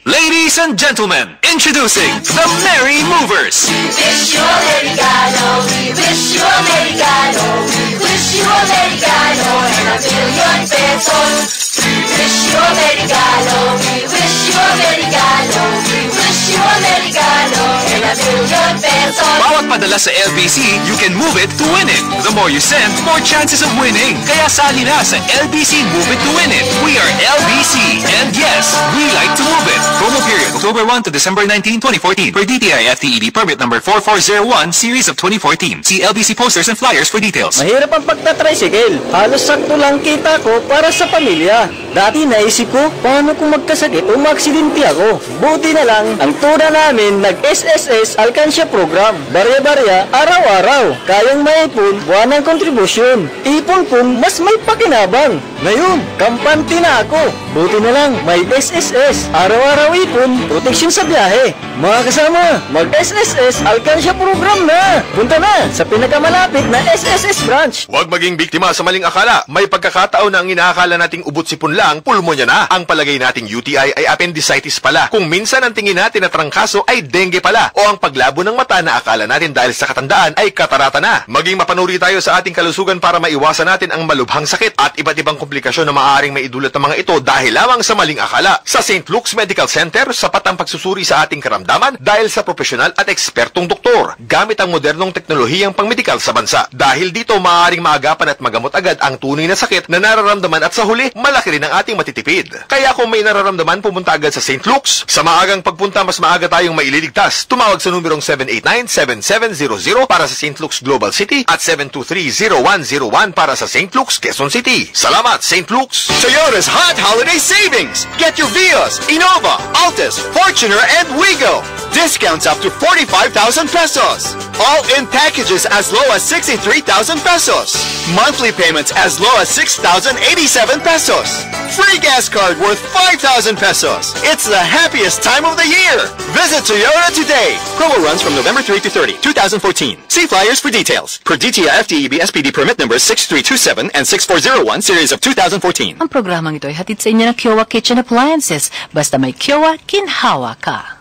Ladies and gentlemen, introducing the Merry Movers. We wish you a Americano. We wish you a Americano. We wish you a Americano and a billion pesos. We wish you a Americano. We wish you a Americano. We wish you a Americano and a billion pesos. Bawat padala sa LBC, you can move it to win it. The more you send, more chances of winning. Kaya sali na sa LBC Move It to Win It. We are LBC, and yes, we like to move it. Promo period, October 1 to December 19, 2014. Per DTI FTEB permit number 4401, series of 2014. See LBC posters and flyers for details. Mahirap ang pagtatricycle. Halos sakto lang kita ko para sa pamilya. Dati naisip ko, paano kung magkasakit o maaksidente ako? Buti na lang, ang tuna namin nag-SSS Alcansya program. Barya-barya, araw-araw. Kayang maipon, buwan ng kontribusyon. Ipon kung mas may pakinabang. Ngayon, kampante na ako. Buti na lang, may SSS. Araw-araw ipon, proteksyon sa biyahe. Mga kasama, mag-SSS Alcansya program na. Punta na sa pinakamalapit na SSS branch. Huwag maging biktima sa maling akala. May pagkakataon na ang inaakala nating ubot sipon lang, pulmonya na. Ang palagay nating UTI ay appendicitis pala. Kung minsan ang tingin natin na trangkaso ay dengue pala. O ang paglabo ng mata na akala natin dahil sa katandaan ay katarata na. Maging mapanuri tayo sa ating kalusugan para maiwasan natin ang malubhang sakit at iba't ibang komplikasyon na maaaring maidulot ng mga ito dahil lamang sa maling akala. Sa St. Luke's Medical Center, sapat ang pagsusuri sa ating karamdaman dahil sa profesional at ekspertong doktor gamit ang modernong teknolohiyang pangmedikal sa bansa. Dahil dito, maaaring maagapan at magamot agad ang tunay na sakit na nararamdaman at sa huli, malaki rin ang ating matitipid. Kaya kung may nararamdaman, pumunta agad sa St. Luke's. Sa maagang pagpunta, mas maaga tayong maililigtas. Tumawag sa numerong 789-7700 para sa St. Luke's Global City at 723-0101 para sa St. Luke's, Quezon City. Salamat, St. Luke's! Toyota's Hot Holiday Savings! Get your Vios, Innova, Altis, Fortuner, and Wigo. Discounts up to 45,000 pesos. All in packages as low as 63,000 pesos. Monthly payments as low as 6,087 pesos. Free gas card worth 5,000 pesos. It's the happiest time of the year. Visit Toyota today. Promo runs from November 3 to 30, 2014. See flyers for details. Per DTI FTEB SPD permit number 6327 and 6401 series of 2014. Ang programang ito ay hatid sa inyo ng Kiowa Kitchen Appliances. Basta may Kiowa, kinhawa ka.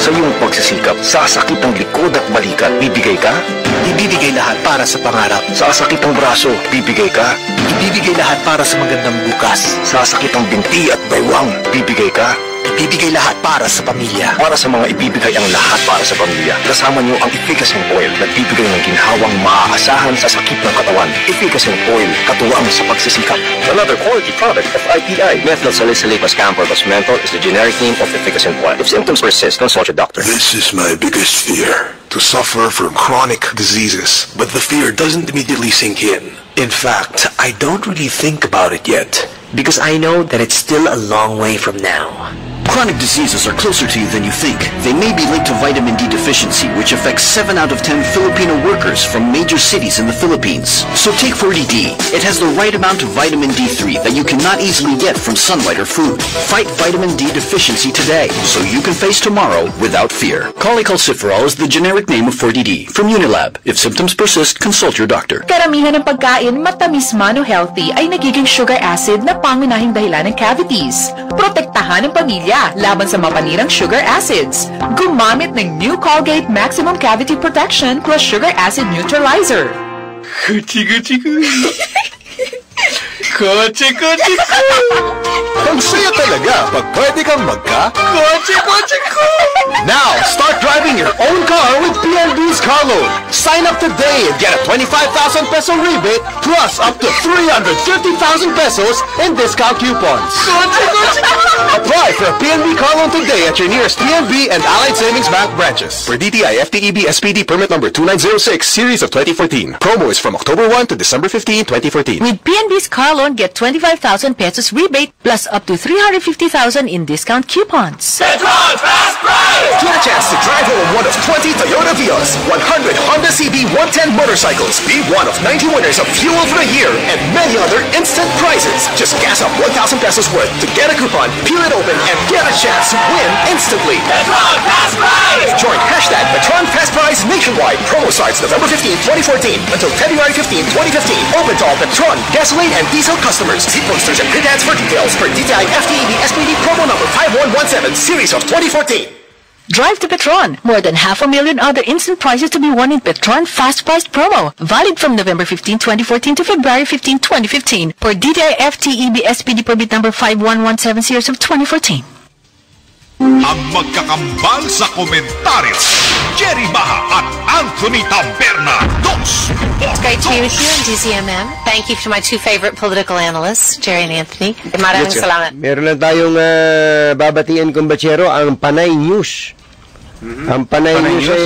Sa iyong pagsisikap, sasakit ang likod at balikat, bibigay ka? Ibibigay lahat para sa pangarap. Sasakit ang braso, bibigay ka? Ibibigay lahat para sa magandang bukas. Sasakit ang binti at baywang, bibigay ka? Ibibigay lahat para sa pamilya. Para sa mga ibibigay ang lahat para sa pamilya, kasama niyo ang Efficacent Oil na bibigay ng ginhawang maaasahan sa sakit ng katawan. Efficacent Oil, katuwang sa pagsisikap. Another quality product of IPI. Methyl salicylate ascamparbus menthol is the generic name of Efficacent Oil. If symptoms persist, consult your doctor. This is my biggest fear, to suffer from chronic diseases. But the fear doesn't immediately sink in. In fact, I don't really think about it yet. Because I know that it's still a long way from now. Chronic diseases are closer to you than you think. They may be linked to vitamin D deficiency, which affects 7 out of 10 Filipino workers from major cities in the Philippines. So take 40D. It has the right amount of vitamin D3 that you cannot easily get from sunlight or food. Fight vitamin D deficiency today, so you can face tomorrow without fear. Cholecalciferol is the generic name of 40D from Unilab. If symptoms persist, consult your doctor. Karamihan ng pagkain, matamis man o healthy, ay nagiging sugar acid na pangunahing dahilan ng cavities. Protektahan ng pamilya laban sa mapanirang sugar acids. Gumamit ng new Colgate Maximum Cavity Protection plus Sugar Acid Neutralizer. Kotse-kotse-ko! Ang saya talaga pag pwede kang Kotse-kotse-ko! Now, start driving your own car with PNB's car loan. Sign up today and get a 25,000 peso rebate plus up to 350,000 pesos in discount coupons. Apply for a PNB car loan today at your nearest PNB and Allied Savings Bank branches. For DTI FTEB SPD permit number 2906 series of 2014. Promo is from October 1 to December 15, 2014. With PNB's car loan, get 25,000 pesos rebate plus up to 350,000 in discount coupons. Petron Fast Price! Get a chance to drive home one of 20 Toyota Vios, 100 Honda CB 110 motorcycles, be one of 90 winners of Fuel for the Year, and many other instant prizes. Just gas up 1,000 pesos worth to get a coupon, peel it open, and get a chance to win instantly. Petron Fast Price! Join hashtag Petron Fast Price nationwide. Promo starts November 15, 2014 until February 15, 2015. Open to all Petron, gasoline, and diesel customers. See posters and print ads for details for DTI FTEB SPD promo number 5117 series of 2014. Drive to Petron. More than 500,000 other instant prizes to be won in Petron Fast Price promo. Valid from November 15, 2014 to February 15, 2015. For DTI FTEB SPD permit number 5117 series of 2014. Ang magkakambal sa komentaryo, Jerry Baha at Anthony Taberna. It's great to be with you on DZMM. Thank you to my two favorite political analysts, Jerry and Anthony. Maraming salamat. Meron lang tayong babatian kumbachero, ang Panay News. Ang Panay News ay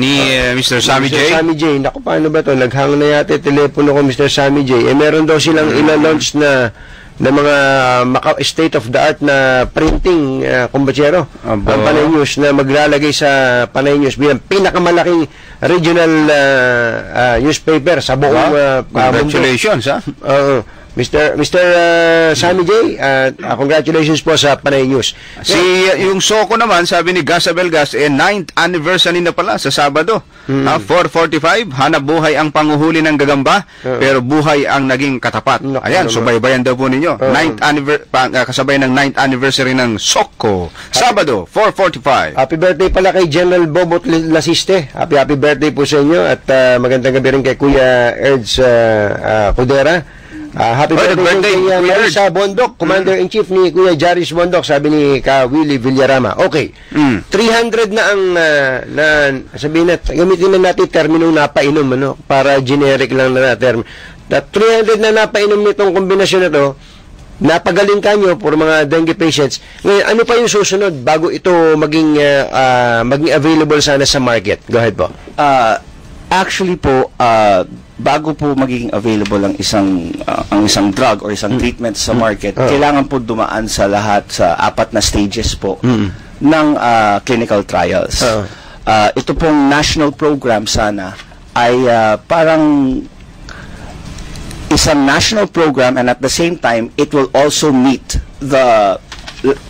ni Mr. Sammy J. Sammy J. Naku, paano ba to? Naghang na yata telepono ko, Mr. Sammy J. Meron daw silang ila-launch na mga state-of-the-art na printing kumbachero. Ang Panay News na maglalagay sa Panay News bilang pinakamalaking regional newspaper sa buong congratulations, ha? Mr. Sammy J, congratulations po sa Panay News. Yung Soko naman, sabi ni Gas Abelgas, 9th anniversary na pala sa Sabado. 4:45, hanap buhay ang panguhuli ng gagamba, pero buhay ang naging katapat. Ayan, subaybayan daw po ninyo. Kasabay ng 9th anniversary ng Soko. Sabado, 4:45. Happy birthday pala kay General Bobot Lasiste. Happy birthday po sa inyo at magandang gabi rin kay Kuya Erds Cudera. Happy birthday kay Marisa Bondok, Commander-in-Chief ni Kuya Jaris Bondok, sabi ni Ka Willie Villarama. Okay. 300 na ang sabihin na, gamitin na natin terminong napainom, ano, para generic lang na term. 300 na napainom nitong kombinasyon na to, napagaling kanyo for mga dengue patients. Ngayon, ano pa yung susunod bago ito maging available sana sa market? Go ahead po. Actually po, bago po magiging available ang isang drug or isang treatment sa market, kailangan po dumaan sa lahat sa 4 na stages po ng clinical trials. Ito pong national program sana ay parang isang national program, and at the same time it will also meet the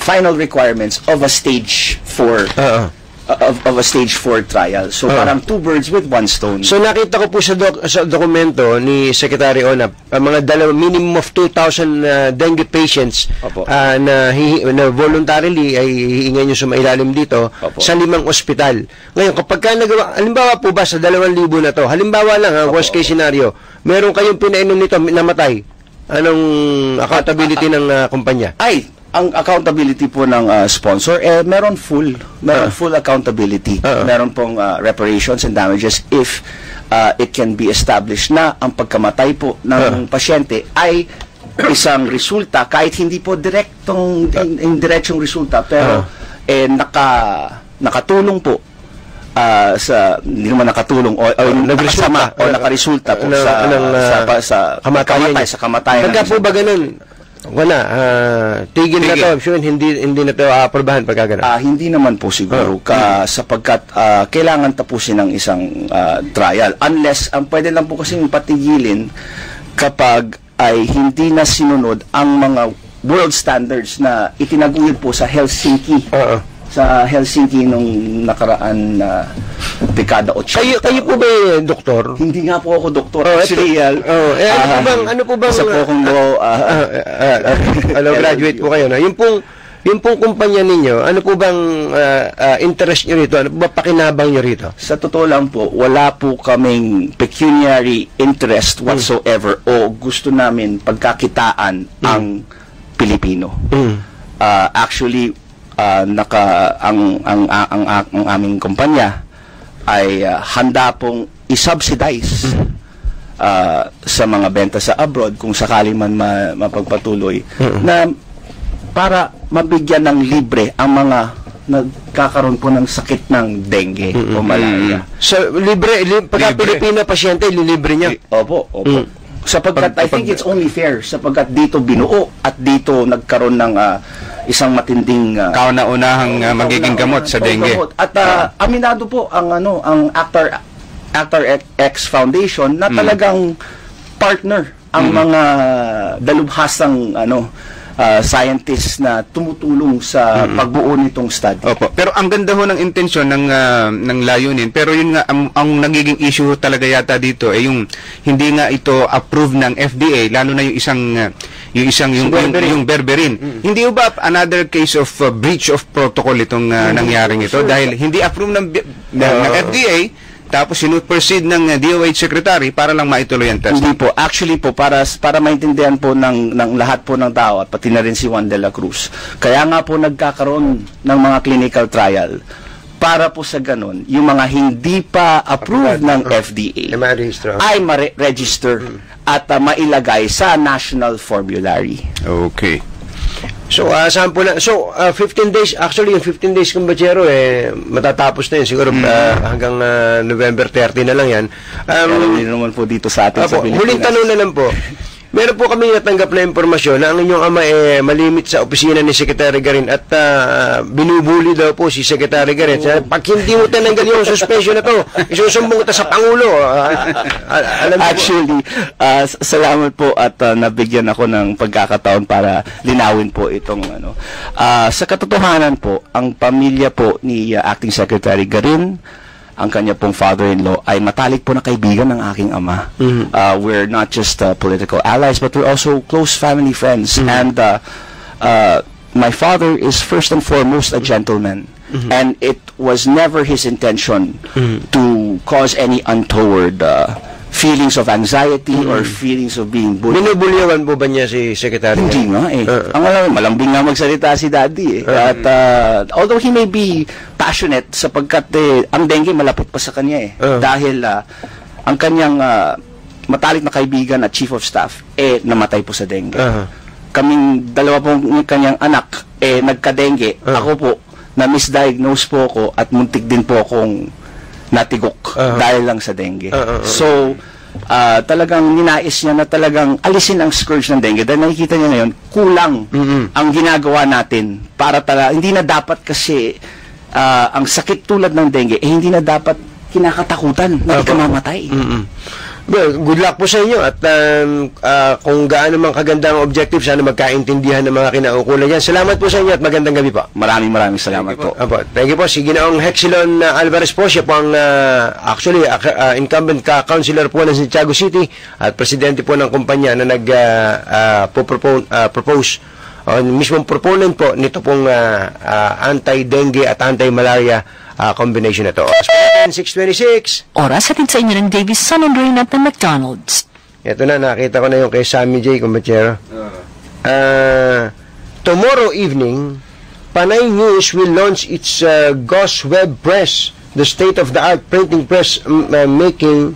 final requirements of a stage 4 of a stage 4 trial. So parang 2 birds with 1 stone. So nakita ko po sa dokumento ni Secretary Onap, mga minimum of 2,000 dengue patients na voluntarily ay hihingan nyo sa mailalim dito sa 5 ospital. Ngayon, kapag ka nagawa, halimbawa po ba sa 2,000 na to, halimbawa lang, worst case scenario, meron kayong pinainom nito, namatay. Anong accountability ng kumpanya? Ang accountability po ng sponsor, meron full accountability. Meron pong reparations and damages if it can be established na ang pagkamatay po ng pasyente ay isang resulta, kahit hindi po diretsong resulta, pero nakatulong po hindi naman nakatulong o nagresulta o nakaresulta po sa kamatayan. Pagka po ba ganun, wala, tigil na to, sure, hindi na to aprobahan pagka ganun. Hindi naman po siguro, sapagkat kailangan tapusin ng isang trial. Unless, ang pwede lang po kasing patigilin kapag ay hindi na sinunod ang mga world standards na itinaguyod po sa Helsinki. Sa Helsinki nung nakaraan dekada 80. Kayo po ba doktor? Hindi nga po ako doktor. Actually, ano po bang isa po akong graduate po kayo na. Yung pong kumpanya ninyo, ano po bang interest nyo rito? Ano po ba pakinabang nyo rito? Sa totoo lang po, wala po kaming pecuniary interest whatsoever o gusto namin pagkakitaan ang Pilipino. Actually, ang aming kumpanya ay handa pong i-subsidize sa mga benta sa abroad kung sakali man mapagpatuloy na para mabigyan ng libre ang mga nagkakaroon po ng sakit ng dengue o malaria. So pagka Pilipino pasyente, libre niya? Opo. Sapagkat I think it's only fair sapagkat dito binuo at dito nagkaroon ng isang matinding kauna-unahang magiging gamot sa dengue. At aminado po ang Actor X Foundation na talagang partner ang mga dalubhasang scientists na tumutulong sa pagbuo nitong study. Opo. Pero ang ganda ho ng intensyon ng layunin, pero yun nga ang nagiging issue talaga yata dito ay yung hindi nga ito approved ng FDA, lalo na yung berberin. Hindi ba another case of breach of protocol itong nangyaring ito dahil hindi approved ng FDA, tapos sinuproceed ng DOH Secretary para lang maituloy ang test? Hindi po. Actually po, para maintindihan po ng lahat po ng tao at pati na rin si Juan de la Cruz. Kaya nga po nagkakaroon ng mga clinical trial para po sa ganun, yung mga hindi pa approved ng FDA ay ma-register at mailagay sa national formulary. Okay. So, 15 days, actually yung 15 days kumbachero, matatapos na yun. Siguro hanggang November 30 na lang yan. Hindi naman po dito sa atin sa Pilipinas. Huling tanong na lang po. Meron po kami natanggap na impormasyon na ang inyong ama malimit sa opisina ni Secretary Garin at binubuli daw po si Secretary Garin. Pag hindi mo tinanggal yung suspension na to, isusumbong ito sa Pangulo. Actually, salamat po at nabigyan ako ng pagkakataon para linawin po itong ano. Sa katotohanan po, ang pamilya po ni Acting Secretary Garin, ang kanya pong father-in-law ay matalik po na kaibigan ng aking ama. We're not just political allies, but we're also close family friends. And my father is first and foremost a gentleman. And it was never his intention to cause any untoward feelings of anxiety or feelings of being bullied. Binubulyawan po ba niya si Secretary? Hindi nga eh. Ang alam, malambing nga magsalita si Daddy eh. At although he may be passionate sapagkat ang dengue malapit pa sa kanya eh. Dahil ang kanyang matalik na kaibigan at chief of staff namatay po sa dengue. Kaming dalawa pong kanyang anak nagka-dengue. Ako po na-misdiagnose po ako at muntik din po akong natigok dahil lang sa dengue. So, talagang ninais niya na talagang alisin ang scourge ng dengue dahil nakikita niya ngayon, kulang ang ginagawa natin para hindi na dapat kasi ang sakit tulad ng dengue, hindi na dapat kinakatakutan na ikamamatay. Well, good luck po sa inyo at kung gaano man kaganda ang objective, sana magkaintindihan ng mga kinaukulan yan. Salamat po sa inyo at magandang gabi po. Maraming salamat po. Thank you po. Si Ginoong Hexilon Alvarez po, siya po ang actually incumbent councilor po ng Santiago City at presidente po ng kumpanya na propose mismong proponent po nito pong anti-dengue at anti-malaria combination na to. 6:26. Oras hatid sa inyo ng Davis Sun and Rain at ng McDonald's. Ito na, nakita ko na yung kay Sammy J. Kumbachero. Tomorrow evening, Panay News will launch its Gauss Web Press, the state-of-the-art printing press making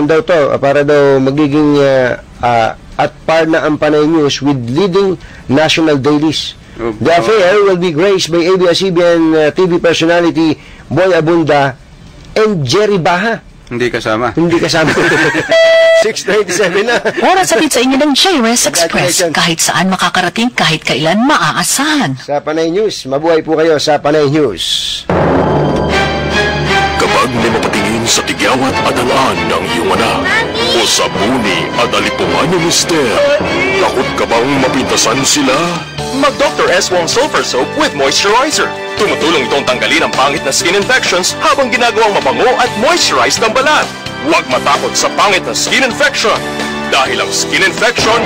daw to, para daw magiging at par na ang Panay News with leading national dailies. The affair will be graced by ABS-CBN TV personality Boy Abunda and Jerry Baha. Hindi kasama. 6:97 na. Oras hatid sa inyo ng JRS Express. Kahit saan makakarating, kahit kailan maaasahan. Sa Panay News, mabuhay po kayo sa Panay News. Kapag may mapatingin sa tigyawat at alaan ng iyong anak, o sa buni at alipungan ng mister, takot ka bang mapintasan sila? Mag-Dr. S. Wong Sulfur Soap with Moisturizer. Tumutulong itong tanggalin ang pangit na skin infections habang ginagawang mabango at moisturize ng balat. Huwag matakot sa pangit na skin infection. Dahil ang skin infection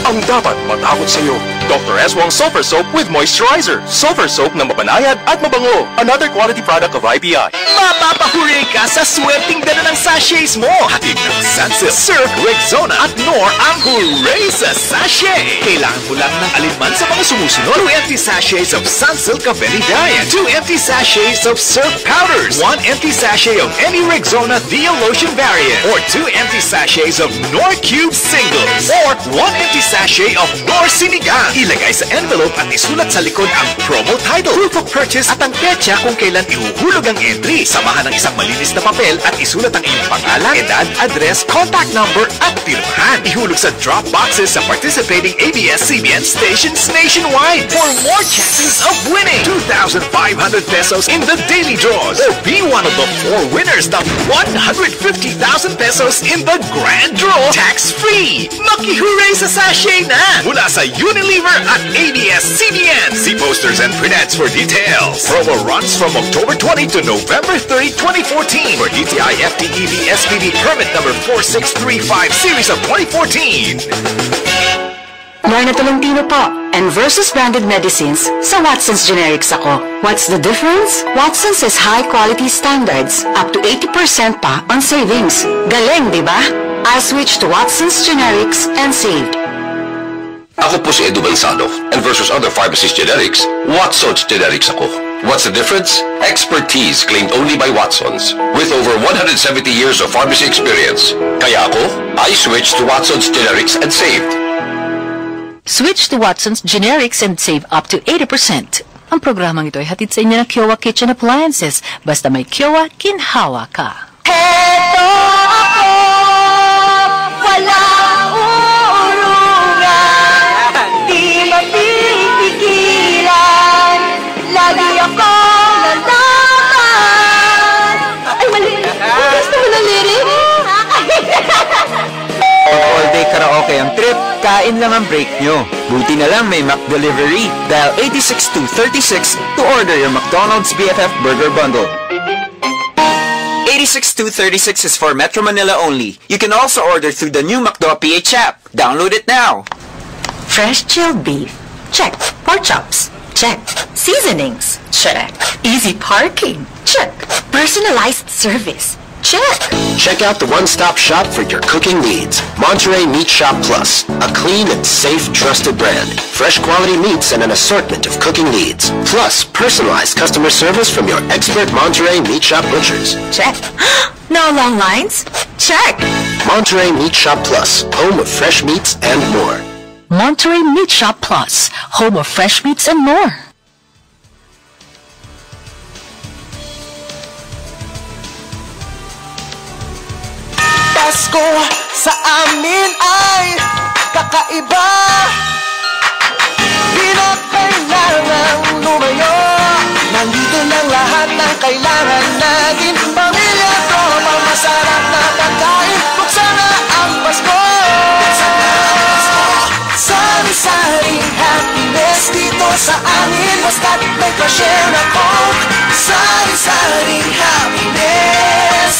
ang dapat matakot sa iyo. Dr. S. Wong Sulfur Soap with Moisturizer. Sulfur Soap na mapanayad at mabango. Another quality product of IPI. Mapapahuri ka sa swerting dala ng sachets mo. Hatid ng Sunsilk, Surf, Rexona at Knorr ang hooray sa sachet. Kailangan mo lang ng alinman sa mga sumusunod. 2 empty sachets of Sunsilk Cavelli Diet. 2 empty sachets of Surf Powders. 1 empty sachet of any Rexona Theo Lotion variant. Or 2 empty sachets of Knorr Cube Singles. Or 1 empty sachet of Knorr Sinigang. Ilagay sa envelope at isulat sa likod ang promo title, proof of purchase at ang petsa kung kailan ihuhulog ang entry. Samahan ng isang malinis na papel at isulat ang iyong pangalan, edad, address, contact number at pirmahan. Ihulog sa drop boxes sa participating ABS-CBN stations nationwide for more chances of winning 2,500 pesos in the daily draws or be one of the 4 winners ng 150,000 pesos in the grand draw tax-free. Maki-hooray sa sachet na mula sa Unilever at ABS-CBN. See posters and printheads for details. Promo runs from October 20 to November 30, 2014 for DTI FTEB SPD permit number 4635 series of 2014. Lorna Tolentino po, and versus branded medicines, sa Watson's Generics ako. What's the difference? Watson's is high-quality standards, up to 80% pa on savings. Galing, di ba? I switched to Watson's Generics and saved. Ako po si Edu Balsado, and versus other pharmacist generics, Watson's Generics ako. What's the difference? Expertise claimed only by Watson's, with over 170 years of pharmacy experience. Kaya ako, I switched to Watson's Generics and saved. Switch to Watson's Generics and save up to 80%. Ang programang ito ay hatid sa inyo ng Kiowa Kitchen Appliances. Basta may Kiowa, ginhawa ka. Heto ako! Hilain lang ang break nyo. Buti na lang may McDelivery. Dial 86236 to order your McDonald's BFF Burger Bundle. 86236 is for Metro Manila only. You can also order through the new McDo PH app. Download it now. Fresh chilled beef. Check. Pork chops. Check. Seasonings. Check. Easy parking. Check. Personalized service. Check. Check out the one-stop shop for your cooking needs. Monterey Meat Shop Plus, a clean and safe, trusted brand. Fresh quality meats and an assortment of cooking needs. Plus, personalized customer service from your expert Monterey Meat Shop butchers. Check. No long lines? Check. Monterey Meat Shop Plus, home of fresh meats and more. Monterey Meat Shop Plus, home of fresh meats and more. Pasko sa amin ay kakaiba. Di na kailangang lumayo. Nandito ng lahat ng kailangan natin. Pamilya ko, masarap na pagkain. Buksan na ang Pasko. Sari-saring happiness dito sa amin. Basta't may pa-share ako. Sari-saring happiness.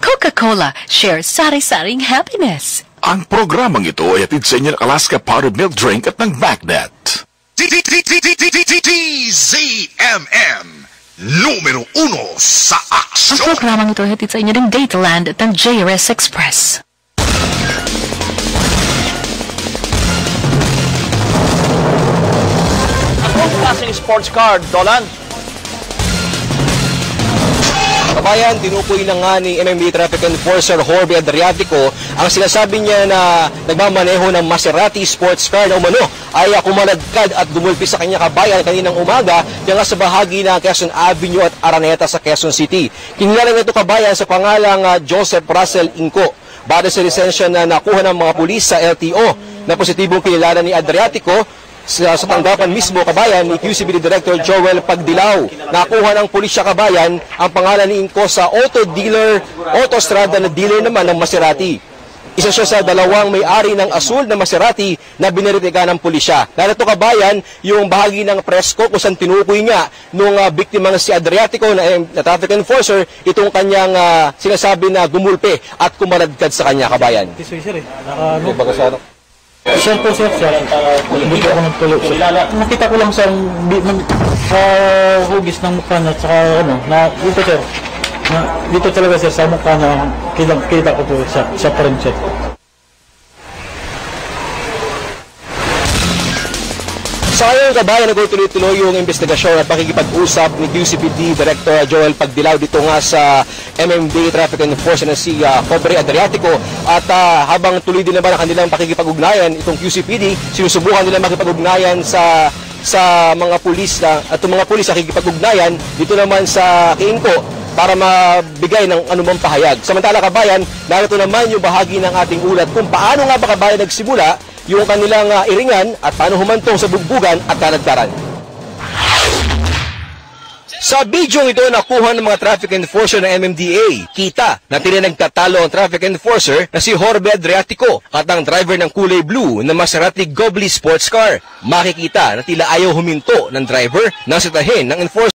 Coca-Cola, share sari-saring happiness. Ang programang ito ay atid sa inyo ng Alaska Powdered Milk Drink at ng Bagnet. DZMM, numero 1 sa aksyon. Ang programang ito ay atid sa inyo ng Dataland at ng JRS Express. Anong klaseng sports car, Dolan? Kabayan, tinukoy na nga ni MMDA Traffic Enforcer Jorge Adriatico ang sinasabi niya na nagmamaneho ng Maserati sports car na umano ay kumaladkad at dumulpi sa kanya kabayan kaninang umaga diyan nga sa bahagi ng Quezon Avenue at Araneta sa Quezon City. Kinilala nito kabayan sa pangalang Joseph Russell Inco. Base sa lisensya na nakuha ng mga pulis sa LTO na positibong kinilala ni Adriatico sa tanggapan mismo kabayan ni QCPD Director Joel Pagdilaw. Nakuha ng pulisya kabayan ang pangalan ni Inco sa autostrada na dealer naman ng Maserati. Isa siya sa dalawang may-ari ng asul na Maserati na biniritigan ng pulisya. Narito kabayan yung bahagi ng presko kung saan tinukoy nga nung biktima si Adriatico na traffic enforcer itong kanyang sinasabi na gumulpe at kumaladkad sa kanya kabayan. Sir po sir, hindi ako nagtuloy. Nakita ko lang sa hugis ng mukha na saka na dito sir. Dito talaga sir sa mukha na kita ko po sa parang sir. Sa ngayon kabayan, nagtuloy-tuloy yung investigasyon at pakikipag-usap ni QCPD Director Joel Pagdilaw dito nga sa MMDA Traffic Enforcer na si Jorge Adriatico at habang tuloy din naman ang kanilang pakikipag-ugnayan itong QCPD, sinusubukan nila makipag-ugnayan sa mga pulis at mga pulis nakikipag-ugnayan dito naman sa Kiingko para mabigay ng anumang pahayag. Samantala kabayan, narito naman yung bahagi ng ating ulat kung paano nga ba kabayan nagsimula yung kanilang iringan at paano humantong sa bugbugan at kaladkaran. Sa bidyong ito nakuha ng mga traffic enforcer ng MMDA, kita na nagtatalo ang traffic enforcer na si Jorge Adriatico at ang driver ng kulay blue na Maserati Gobli sports car. Makikita na tila ayaw huminto ng driver nang sitahin ng enforcer.